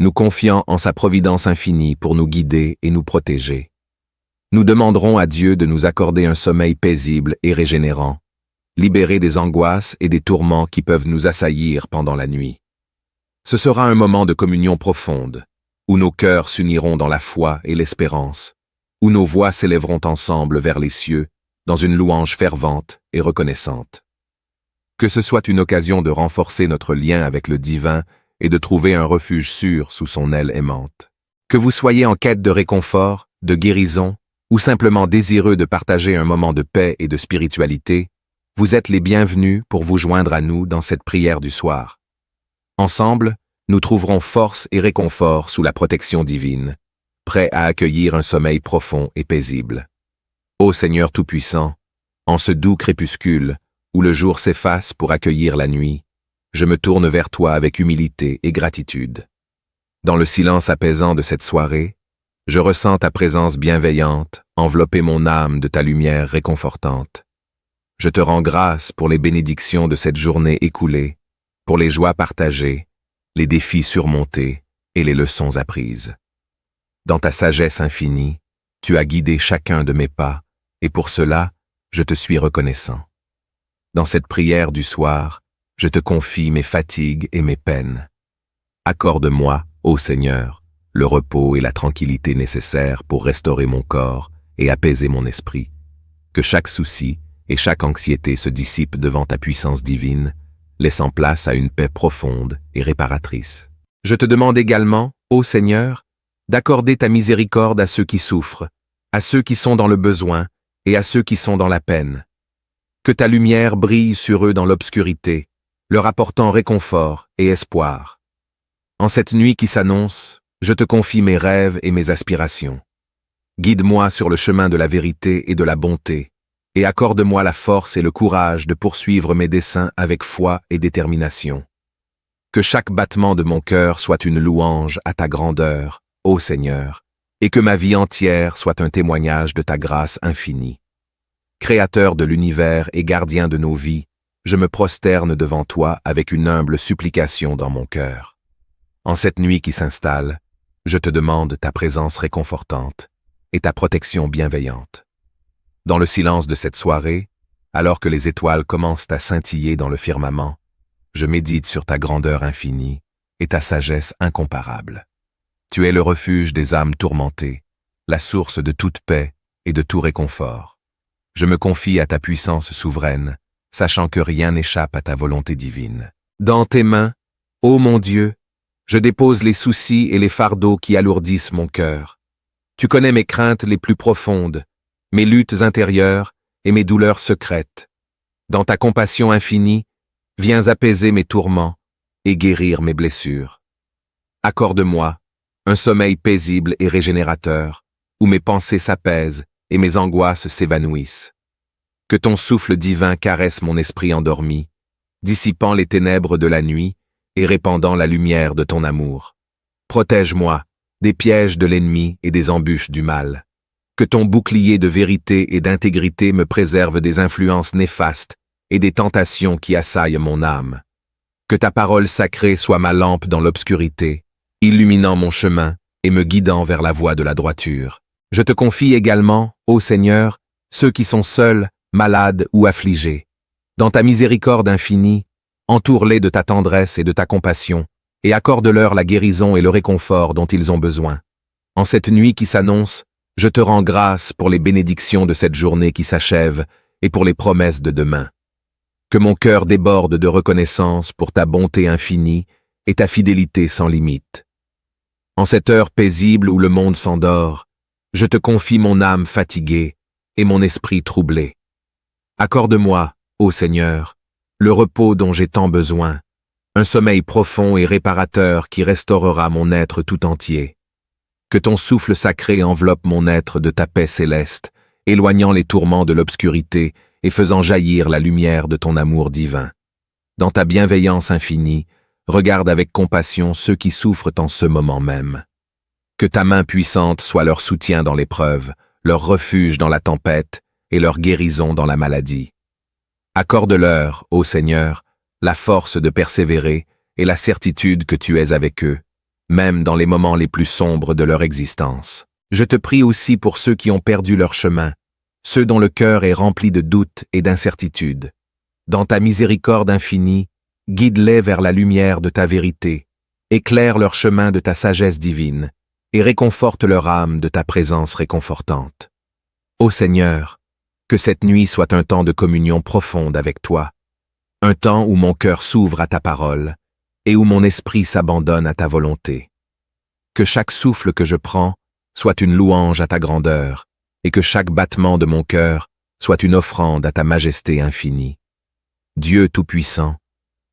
Speaker 1: nous confiant en sa providence infinie pour nous guider et nous protéger. Nous demanderons à Dieu de nous accorder un sommeil paisible et régénérant, libéré des angoisses et des tourments qui peuvent nous assaillir pendant la nuit. Ce sera un moment de communion profonde, où nos cœurs s'uniront dans la foi et l'espérance, où nos voix s'élèveront ensemble vers les cieux, dans une louange fervente et reconnaissante. Que ce soit une occasion de renforcer notre lien avec le divin et de trouver un refuge sûr sous son aile aimante. Que vous soyez en quête de réconfort, de guérison, ou simplement désireux de partager un moment de paix et de spiritualité, vous êtes les bienvenus pour vous joindre à nous dans cette prière du soir. Ensemble, nous trouverons force et réconfort sous la protection divine, prêts à accueillir un sommeil profond et paisible. Ô Seigneur Tout-Puissant, en ce doux crépuscule, où le jour s'efface pour accueillir la nuit, je me tourne vers toi avec humilité et gratitude. Dans le silence apaisant de cette soirée, je ressens ta présence bienveillante envelopper mon âme de ta lumière réconfortante. Je te rends grâce pour les bénédictions de cette journée écoulée, pour les joies partagées, les défis surmontés et les leçons apprises. Dans ta sagesse infinie, tu as guidé chacun de mes pas, et pour cela, je te suis reconnaissant. Dans cette prière du soir, je te confie mes fatigues et mes peines. Accorde-moi, ô Seigneur, le repos et la tranquillité nécessaires pour restaurer mon corps et apaiser mon esprit. Que chaque souci et chaque anxiété se dissipent devant ta puissance divine, laissant place à une paix profonde et réparatrice. Je te demande également, ô Seigneur, d'accorder ta miséricorde à ceux qui souffrent, à ceux qui sont dans le besoin et à ceux qui sont dans la peine. Que ta lumière brille sur eux dans l'obscurité, leur apportant réconfort et espoir. En cette nuit qui s'annonce, je te confie mes rêves et mes aspirations. Guide-moi sur le chemin de la vérité et de la bonté, et accorde-moi la force et le courage de poursuivre mes desseins avec foi et détermination. Que chaque battement de mon cœur soit une louange à ta grandeur, ô Seigneur, et que ma vie entière soit un témoignage de ta grâce infinie. Créateur de l'univers et gardien de nos vies, je me prosterne devant toi avec une humble supplication dans mon cœur. En cette nuit qui s'installe, je te demande ta présence réconfortante et ta protection bienveillante. Dans le silence de cette soirée, alors que les étoiles commencent à scintiller dans le firmament, je médite sur ta grandeur infinie et ta sagesse incomparable. Tu es le refuge des âmes tourmentées, la source de toute paix et de tout réconfort. Je me confie à ta puissance souveraine, sachant que rien n'échappe à ta volonté divine. Dans tes mains, ô mon Dieu, je dépose les soucis et les fardeaux qui alourdissent mon cœur. Tu connais mes craintes les plus profondes, mes luttes intérieures et mes douleurs secrètes. Dans ta compassion infinie, viens apaiser mes tourments et guérir mes blessures. Accorde-moi un sommeil paisible et régénérateur, où mes pensées s'apaisent et mes angoisses s'évanouissent. Que ton souffle divin caresse mon esprit endormi, dissipant les ténèbres de la nuit et répandant la lumière de ton amour. Protège-moi des pièges de l'ennemi et des embûches du mal. Que ton bouclier de vérité et d'intégrité me préserve des influences néfastes et des tentations qui assaillent mon âme. Que ta parole sacrée soit ma lampe dans l'obscurité, illuminant mon chemin et me guidant vers la voie de la droiture. Je te confie également, ô Seigneur, ceux qui sont seuls, malades ou affligés. Dans ta miséricorde infinie, entoure-les de ta tendresse et de ta compassion, et accorde-leur la guérison et le réconfort dont ils ont besoin. En cette nuit qui s'annonce, je te rends grâce pour les bénédictions de cette journée qui s'achève et pour les promesses de demain. Que mon cœur déborde de reconnaissance pour ta bonté infinie et ta fidélité sans limite. En cette heure paisible où le monde s'endort, je te confie mon âme fatiguée et mon esprit troublé. Accorde-moi, ô Seigneur, le repos dont j'ai tant besoin, un sommeil profond et réparateur qui restaurera mon être tout entier. Que ton souffle sacré enveloppe mon être de ta paix céleste, éloignant les tourments de l'obscurité et faisant jaillir la lumière de ton amour divin. Dans ta bienveillance infinie, regarde avec compassion ceux qui souffrent en ce moment même. Que ta main puissante soit leur soutien dans l'épreuve, leur refuge dans la tempête et leur guérison dans la maladie. Accorde-leur, ô Seigneur, la force de persévérer et la certitude que tu es avec eux, même dans les moments les plus sombres de leur existence. Je te prie aussi pour ceux qui ont perdu leur chemin, ceux dont le cœur est rempli de doutes et d'incertitudes. Dans ta miséricorde infinie, guide-les vers la lumière de ta vérité, éclaire leur chemin de ta sagesse divine, et réconforte leur âme de ta présence réconfortante. Ô Seigneur, que cette nuit soit un temps de communion profonde avec toi, un temps où mon cœur s'ouvre à ta parole et où mon esprit s'abandonne à ta volonté. Que chaque souffle que je prends soit une louange à ta grandeur et que chaque battement de mon cœur soit une offrande à ta majesté infinie. Dieu Tout-Puissant,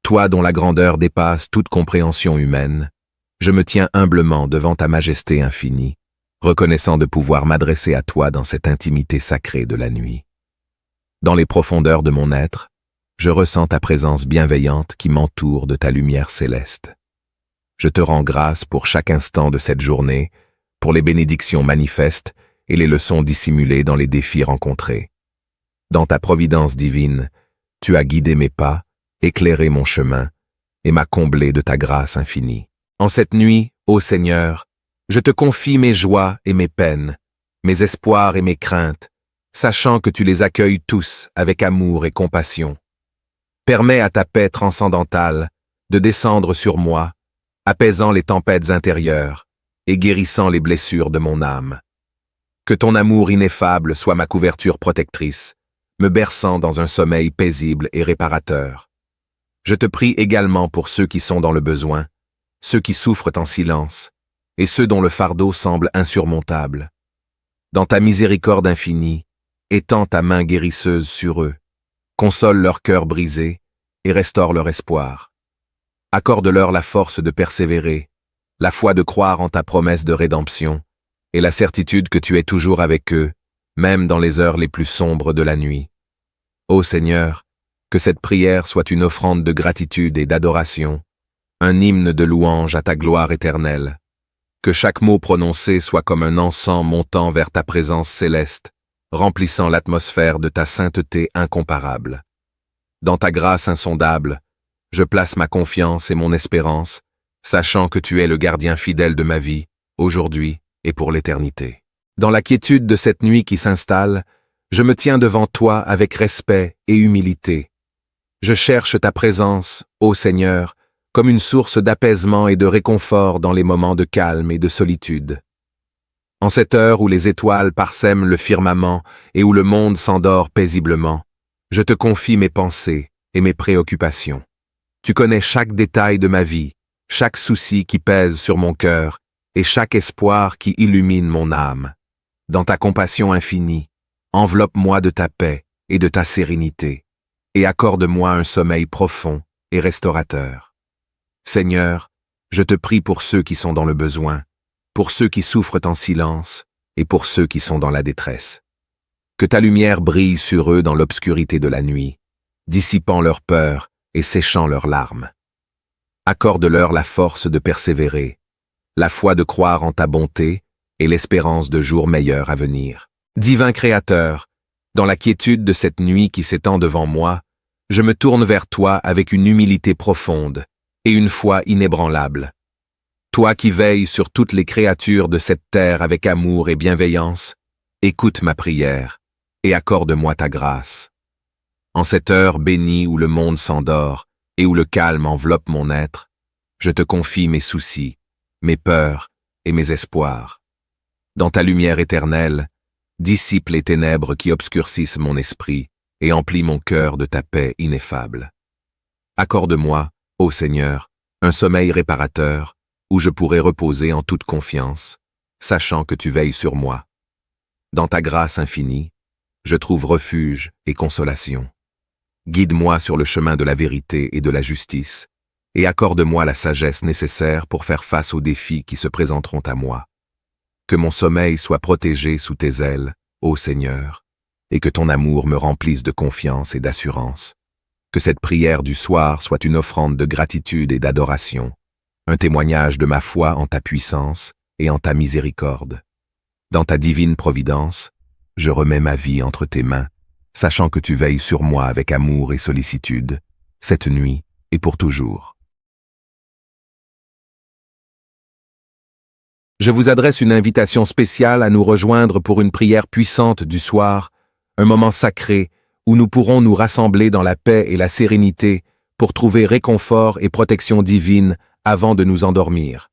Speaker 1: toi dont la grandeur dépasse toute compréhension humaine, je me tiens humblement devant ta majesté infinie, reconnaissant de pouvoir m'adresser à toi dans cette intimité sacrée de la nuit. Dans les profondeurs de mon être, je ressens ta présence bienveillante qui m'entoure de ta lumière céleste. Je te rends grâce pour chaque instant de cette journée, pour les bénédictions manifestes et les leçons dissimulées dans les défis rencontrés. Dans ta providence divine, tu as guidé mes pas, éclairé mon chemin et m'as comblé de ta grâce infinie. En cette nuit, ô Seigneur, je te confie mes joies et mes peines, mes espoirs et mes craintes, sachant que tu les accueilles tous avec amour et compassion. Permets à ta paix transcendantale de descendre sur moi, apaisant les tempêtes intérieures et guérissant les blessures de mon âme. Que ton amour ineffable soit ma couverture protectrice, me berçant dans un sommeil paisible et réparateur. Je te prie également pour ceux qui sont dans le besoin, ceux qui souffrent en silence, et ceux dont le fardeau semble insurmontable. Dans ta miséricorde infinie, étends ta main guérisseuse sur eux, console leur cœur brisé et restaure leur espoir. Accorde-leur la force de persévérer, la foi de croire en ta promesse de rédemption, et la certitude que tu es toujours avec eux, même dans les heures les plus sombres de la nuit. Ô Seigneur, que cette prière soit une offrande de gratitude et d'adoration, un hymne de louange à ta gloire éternelle. Que chaque mot prononcé soit comme un encens montant vers ta présence céleste, remplissant l'atmosphère de ta sainteté incomparable. Dans ta grâce insondable, je place ma confiance et mon espérance, sachant que tu es le gardien fidèle de ma vie, aujourd'hui et pour l'éternité. Dans la quiétude de cette nuit qui s'installe, je me tiens devant toi avec respect et humilité. Je cherche ta présence, ô Seigneur, comme une source d'apaisement et de réconfort dans les moments de calme et de solitude. En cette heure où les étoiles parsèment le firmament et où le monde s'endort paisiblement, je te confie mes pensées et mes préoccupations. Tu connais chaque détail de ma vie, chaque souci qui pèse sur mon cœur et chaque espoir qui illumine mon âme. Dans ta compassion infinie, enveloppe-moi de ta paix et de ta sérénité, et accorde-moi un sommeil profond et restaurateur. Seigneur, je te prie pour ceux qui sont dans le besoin, pour ceux qui souffrent en silence et pour ceux qui sont dans la détresse. Que ta lumière brille sur eux dans l'obscurité de la nuit, dissipant leur peur et séchant leurs larmes. Accorde-leur la force de persévérer, la foi de croire en ta bonté et l'espérance de jours meilleurs à venir. Divin Créateur, dans la quiétude de cette nuit qui s'étend devant moi, je me tourne vers toi avec une humilité profonde et une foi inébranlable. Toi qui veilles sur toutes les créatures de cette terre avec amour et bienveillance, écoute ma prière et accorde-moi ta grâce. En cette heure bénie où le monde s'endort et où le calme enveloppe mon être, je te confie mes soucis, mes peurs et mes espoirs. Dans ta lumière éternelle, dissipe les ténèbres qui obscurcissent mon esprit et emplis mon cœur de ta paix ineffable. Accorde-moi, ô Seigneur, un sommeil réparateur où je pourrai reposer en toute confiance, sachant que tu veilles sur moi. Dans ta grâce infinie, je trouve refuge et consolation. Guide-moi sur le chemin de la vérité et de la justice, et accorde-moi la sagesse nécessaire pour faire face aux défis qui se présenteront à moi. Que mon sommeil soit protégé sous tes ailes, ô Seigneur, et que ton amour me remplisse de confiance et d'assurance. Que cette prière du soir soit une offrande de gratitude et d'adoration, un témoignage de ma foi en ta puissance et en ta miséricorde. Dans ta divine providence, je remets ma vie entre tes mains, sachant que tu veilles sur moi avec amour et sollicitude, cette nuit et pour toujours. Je vous adresse une invitation spéciale à nous rejoindre pour une prière puissante du soir, un moment sacré où nous pourrons nous rassembler dans la paix et la sérénité pour trouver réconfort et protection divine avant de nous endormir.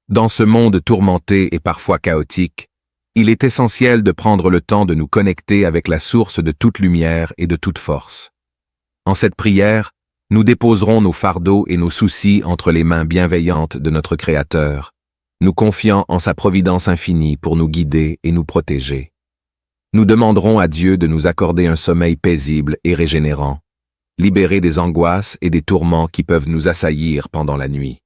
Speaker 1: Dans ce monde tourmenté et parfois chaotique, il est essentiel de prendre le temps de nous connecter avec la source de toute lumière et de toute force. En cette prière, nous déposerons nos fardeaux et nos soucis entre les mains bienveillantes de notre Créateur, nous confiant en sa providence infinie pour nous guider et nous protéger. Nous demanderons à Dieu de nous accorder un sommeil paisible et régénérant, libéré des angoisses et des tourments qui peuvent nous assaillir pendant la nuit.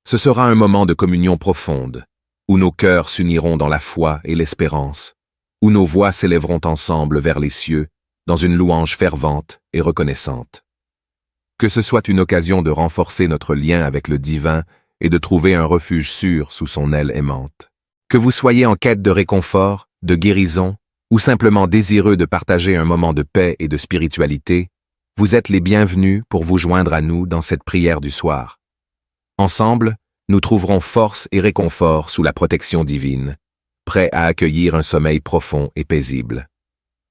Speaker 1: Ce sera un moment de communion profonde, où nos cœurs s'uniront dans la foi et l'espérance, où nos voix s'élèveront ensemble vers les cieux, dans une louange fervente et reconnaissante. Que ce soit une occasion de renforcer notre lien avec le divin et de trouver un refuge sûr sous son aile aimante. Que vous soyez en quête de réconfort, de guérison, ou simplement désireux de partager un moment de paix et de spiritualité, vous êtes les bienvenus pour vous joindre à nous dans cette prière du soir. Ensemble, nous trouverons force et réconfort sous la protection divine, prêts à accueillir un sommeil profond et paisible.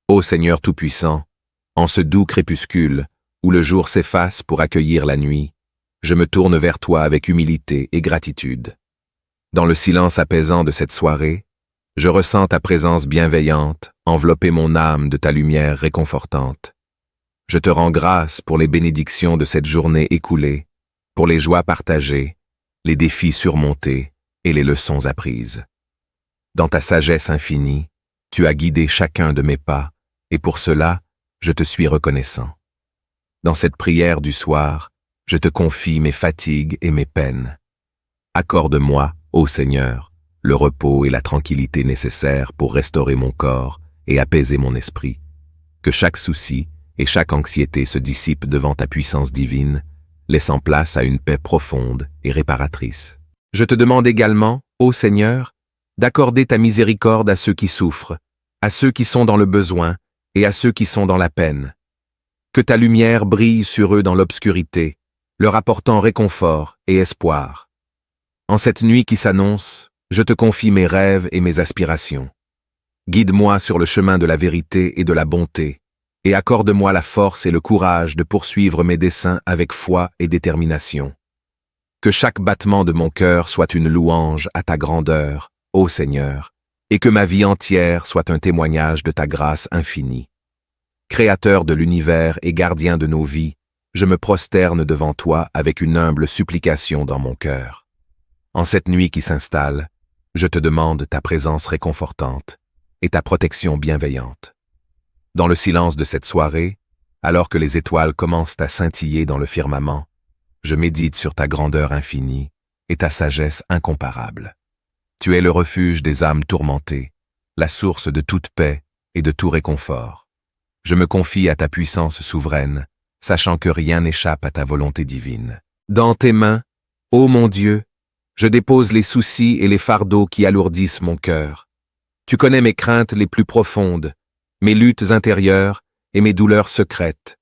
Speaker 1: Ô Seigneur Tout-Puissant, en ce doux crépuscule, où le jour s'efface pour accueillir la nuit, je me tourne vers toi avec humilité et gratitude. Dans le silence apaisant de cette soirée, je ressens ta présence bienveillante envelopper mon âme de ta lumière réconfortante. Je te rends grâce pour les bénédictions de cette journée écoulée, pour les joies partagées, les défis surmontés et les leçons apprises. Dans ta sagesse infinie, Tu as guidé chacun de mes pas, et pour cela, je te suis reconnaissant. Dans cette prière du soir, je te confie mes fatigues et mes peines. Accorde-moi, ô Seigneur, le repos et la tranquillité nécessaires pour restaurer mon corps et apaiser mon esprit. Que chaque souci et chaque anxiété se dissipent devant ta puissance divine, laissant place à une paix profonde et réparatrice. Je te demande également, ô Seigneur, d'accorder ta miséricorde à ceux qui souffrent, à ceux qui sont dans le besoin et à ceux qui sont dans la peine. Que ta lumière brille sur eux dans l'obscurité, leur apportant réconfort et espoir. En cette nuit qui s'annonce, je te confie mes rêves et mes aspirations. Guide-moi sur le chemin de la vérité et de la bonté, et accorde-moi la force et le courage de poursuivre mes desseins avec foi et détermination. Que chaque battement de mon cœur soit une louange à ta grandeur, ô Seigneur, et que ma vie entière soit un témoignage de ta grâce infinie. Créateur de l'univers et gardien de nos vies, je me prosterne devant toi avec une humble supplication dans mon cœur. En cette nuit qui s'installe, je te demande ta présence réconfortante et ta protection bienveillante. Dans le silence de cette soirée, alors que les étoiles commencent à scintiller dans le firmament, je médite sur ta grandeur infinie et ta sagesse incomparable. Tu es le refuge des âmes tourmentées, la source de toute paix et de tout réconfort. Je me confie à ta puissance souveraine, sachant que rien n'échappe à ta volonté divine. Dans tes mains, ô mon Dieu, je dépose les soucis et les fardeaux qui alourdissent mon cœur. Tu connais mes craintes les plus profondes, mes luttes intérieures et mes douleurs secrètes.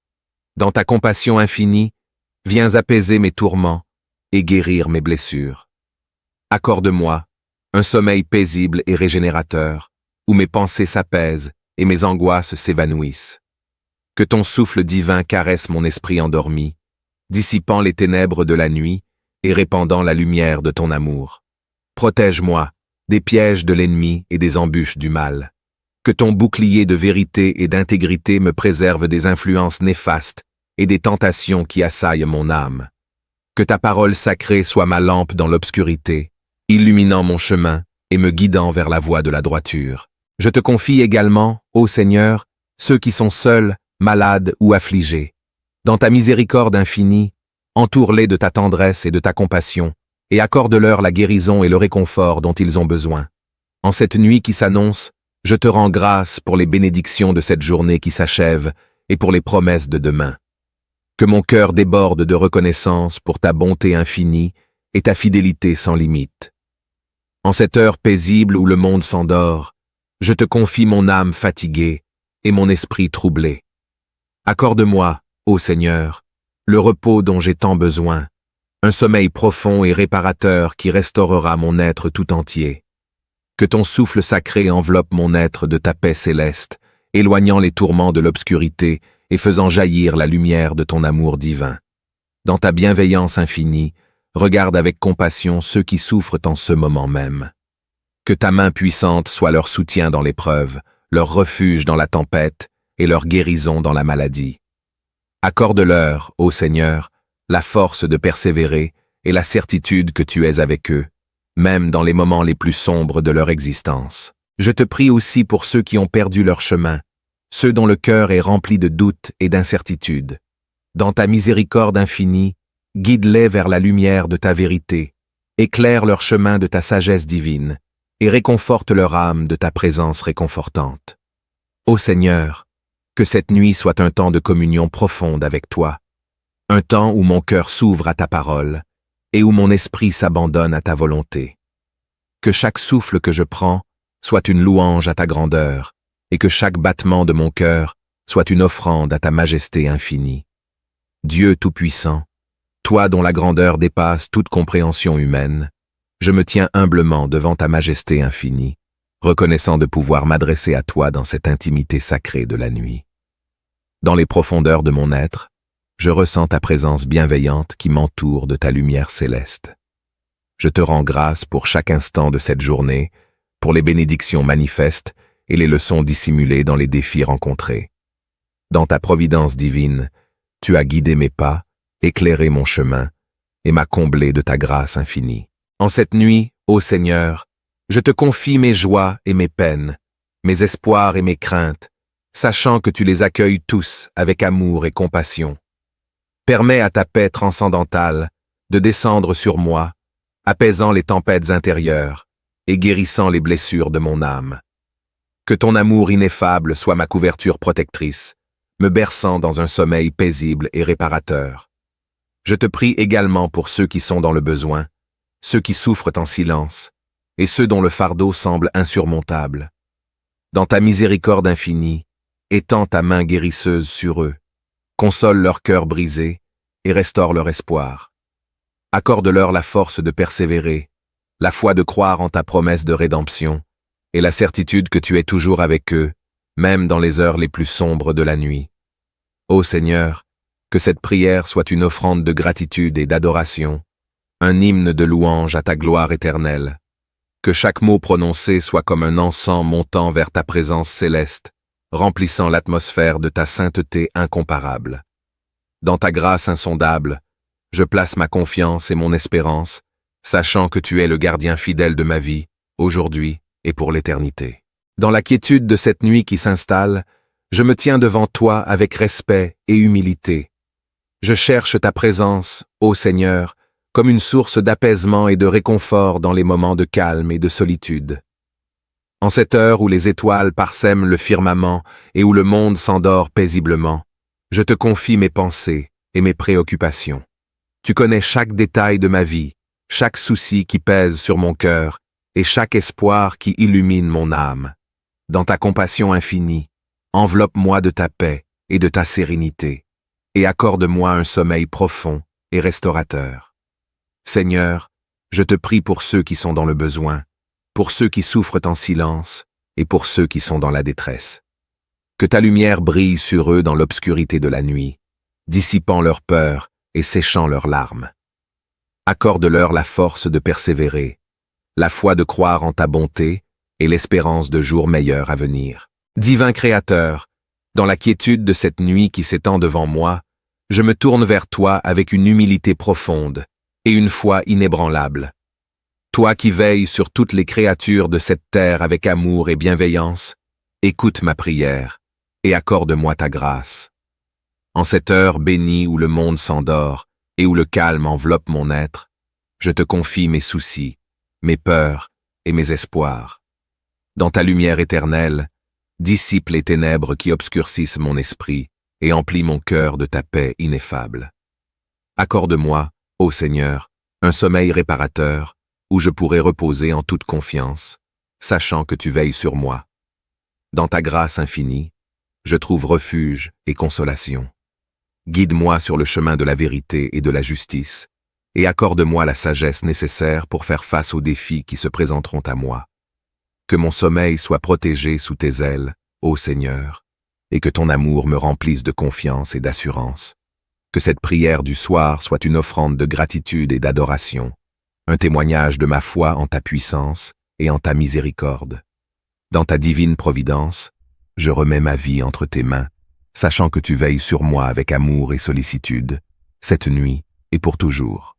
Speaker 1: Dans ta compassion infinie, viens apaiser mes tourments et guérir mes blessures. Accorde-moi un sommeil paisible et régénérateur, où mes pensées s'apaisent et mes angoisses s'évanouissent. Que ton souffle divin caresse mon esprit endormi, dissipant les ténèbres de la nuit et répandant la lumière de ton amour. Protège-moi des pièges de l'ennemi et des embûches du mal. Que ton bouclier de vérité et d'intégrité me préserve des influences néfastes et des tentations qui assaillent mon âme. Que ta parole sacrée soit ma lampe dans l'obscurité, illuminant mon chemin et me guidant vers la voie de la droiture. Je te confie également, ô Seigneur, ceux qui sont seuls, malades ou affligés. Dans ta miséricorde infinie, entoure-les de ta tendresse et de ta compassion, et accorde-leur la guérison et le réconfort dont ils ont besoin. En cette nuit qui s'annonce, je te rends grâce pour les bénédictions de cette journée qui s'achève et pour les promesses de demain. Que mon cœur déborde de reconnaissance pour ta bonté infinie et ta fidélité sans limite. En cette heure paisible où le monde s'endort, je te confie mon âme fatiguée et mon esprit troublé. Accorde-moi, ô Seigneur, le repos dont j'ai tant besoin, un sommeil profond et réparateur qui restaurera mon être tout entier. Que ton souffle sacré enveloppe mon être de ta paix céleste, éloignant les tourments de l'obscurité et faisant jaillir la lumière de ton amour divin. Dans ta bienveillance infinie, regarde avec compassion ceux qui souffrent en ce moment même. Que ta main puissante soit leur soutien dans l'épreuve, leur refuge dans la tempête et leur guérison dans la maladie. Accorde-leur, ô Seigneur, la force de persévérer et la certitude que tu es avec eux, même dans les moments les plus sombres de leur existence. Je te prie aussi pour ceux qui ont perdu leur chemin, ceux dont le cœur est rempli de doutes et d'incertitudes. Dans ta miséricorde infinie, guide-les vers la lumière de ta vérité, éclaire leur chemin de ta sagesse divine, et réconforte leur âme de ta présence réconfortante. Ô Seigneur, que cette nuit soit un temps de communion profonde avec toi, un temps où mon cœur s'ouvre à ta parole et où mon esprit s'abandonne à ta volonté. Que chaque souffle que je prends soit une louange à ta grandeur et que chaque battement de mon cœur soit une offrande à ta majesté infinie. Dieu Tout-Puissant, toi dont la grandeur dépasse toute compréhension humaine, je me tiens humblement devant ta majesté infinie, reconnaissant de pouvoir m'adresser à toi dans cette intimité sacrée de la nuit. Dans les profondeurs de mon être, je ressens ta présence bienveillante qui m'entoure de ta lumière céleste. Je te rends grâce pour chaque instant de cette journée, pour les bénédictions manifestes et les leçons dissimulées dans les défis rencontrés. Dans ta providence divine, tu as guidé mes pas, éclairé mon chemin et m'as comblé de ta grâce infinie. En cette nuit, ô Seigneur, je te confie mes joies et mes peines, mes espoirs et mes craintes, sachant que tu les accueilles tous avec amour et compassion. Permets à ta paix transcendantale de descendre sur moi, apaisant les tempêtes intérieures et guérissant les blessures de mon âme. Que ton amour ineffable soit ma couverture protectrice, me berçant dans un sommeil paisible et réparateur. Je te prie également pour ceux qui sont dans le besoin, ceux qui souffrent en silence, et ceux dont le fardeau semble insurmontable. Dans ta miséricorde infinie, étends ta main guérisseuse sur eux, console leur cœur brisé et restaure leur espoir. Accorde-leur la force de persévérer, la foi de croire en ta promesse de rédemption, et la certitude que tu es toujours avec eux, même dans les heures les plus sombres de la nuit. Ô Seigneur, que cette prière soit une offrande de gratitude et d'adoration, un hymne de louange à ta gloire éternelle. Que chaque mot prononcé soit comme un encens montant vers ta présence céleste, remplissant l'atmosphère de ta sainteté incomparable. Dans ta grâce insondable, je place ma confiance et mon espérance, sachant que tu es le gardien fidèle de ma vie, aujourd'hui et pour l'éternité. Dans la quiétude de cette nuit qui s'installe, je me tiens devant toi avec respect et humilité. Je cherche ta présence, ô Seigneur, comme une source d'apaisement et de réconfort dans les moments de calme et de solitude. En cette heure où les étoiles parsèment le firmament et où le monde s'endort paisiblement, je te confie mes pensées et mes préoccupations. Tu connais chaque détail de ma vie, chaque souci qui pèse sur mon cœur et chaque espoir qui illumine mon âme. Dans ta compassion infinie, enveloppe-moi de ta paix et de ta sérénité, et accorde-moi un sommeil profond et restaurateur. Seigneur, je te prie pour ceux qui sont dans le besoin, pour ceux qui souffrent en silence et pour ceux qui sont dans la détresse. Que ta lumière brille sur eux dans l'obscurité de la nuit, dissipant leur peur et séchant leurs larmes. Accorde-leur la force de persévérer, la foi de croire en ta bonté et l'espérance de jours meilleurs à venir. Divin Créateur, dans la quiétude de cette nuit qui s'étend devant moi, je me tourne vers toi avec une humilité profonde et une foi inébranlable. Toi qui veilles sur toutes les créatures de cette terre avec amour et bienveillance, écoute ma prière et accorde-moi ta grâce. En cette heure bénie où le monde s'endort et où le calme enveloppe mon être, je te confie mes soucis, mes peurs et mes espoirs. Dans ta lumière éternelle, dissipe les ténèbres qui obscurcissent mon esprit et emplis mon cœur de ta paix ineffable. Accorde-moi, ô Seigneur, un sommeil réparateur où je pourrai reposer en toute confiance, sachant que tu veilles sur moi. Dans ta grâce infinie, je trouve refuge et consolation. Guide-moi sur le chemin de la vérité et de la justice, et accorde-moi la sagesse nécessaire pour faire face aux défis qui se présenteront à moi. Que mon sommeil soit protégé sous tes ailes, ô Seigneur, et que ton amour me remplisse de confiance et d'assurance. Que cette prière du soir soit une offrande de gratitude et d'adoration, un témoignage de ma foi en ta puissance et en ta miséricorde. Dans ta divine providence, je remets ma vie entre tes mains, sachant que tu veilles sur moi avec amour et sollicitude, cette nuit et pour toujours.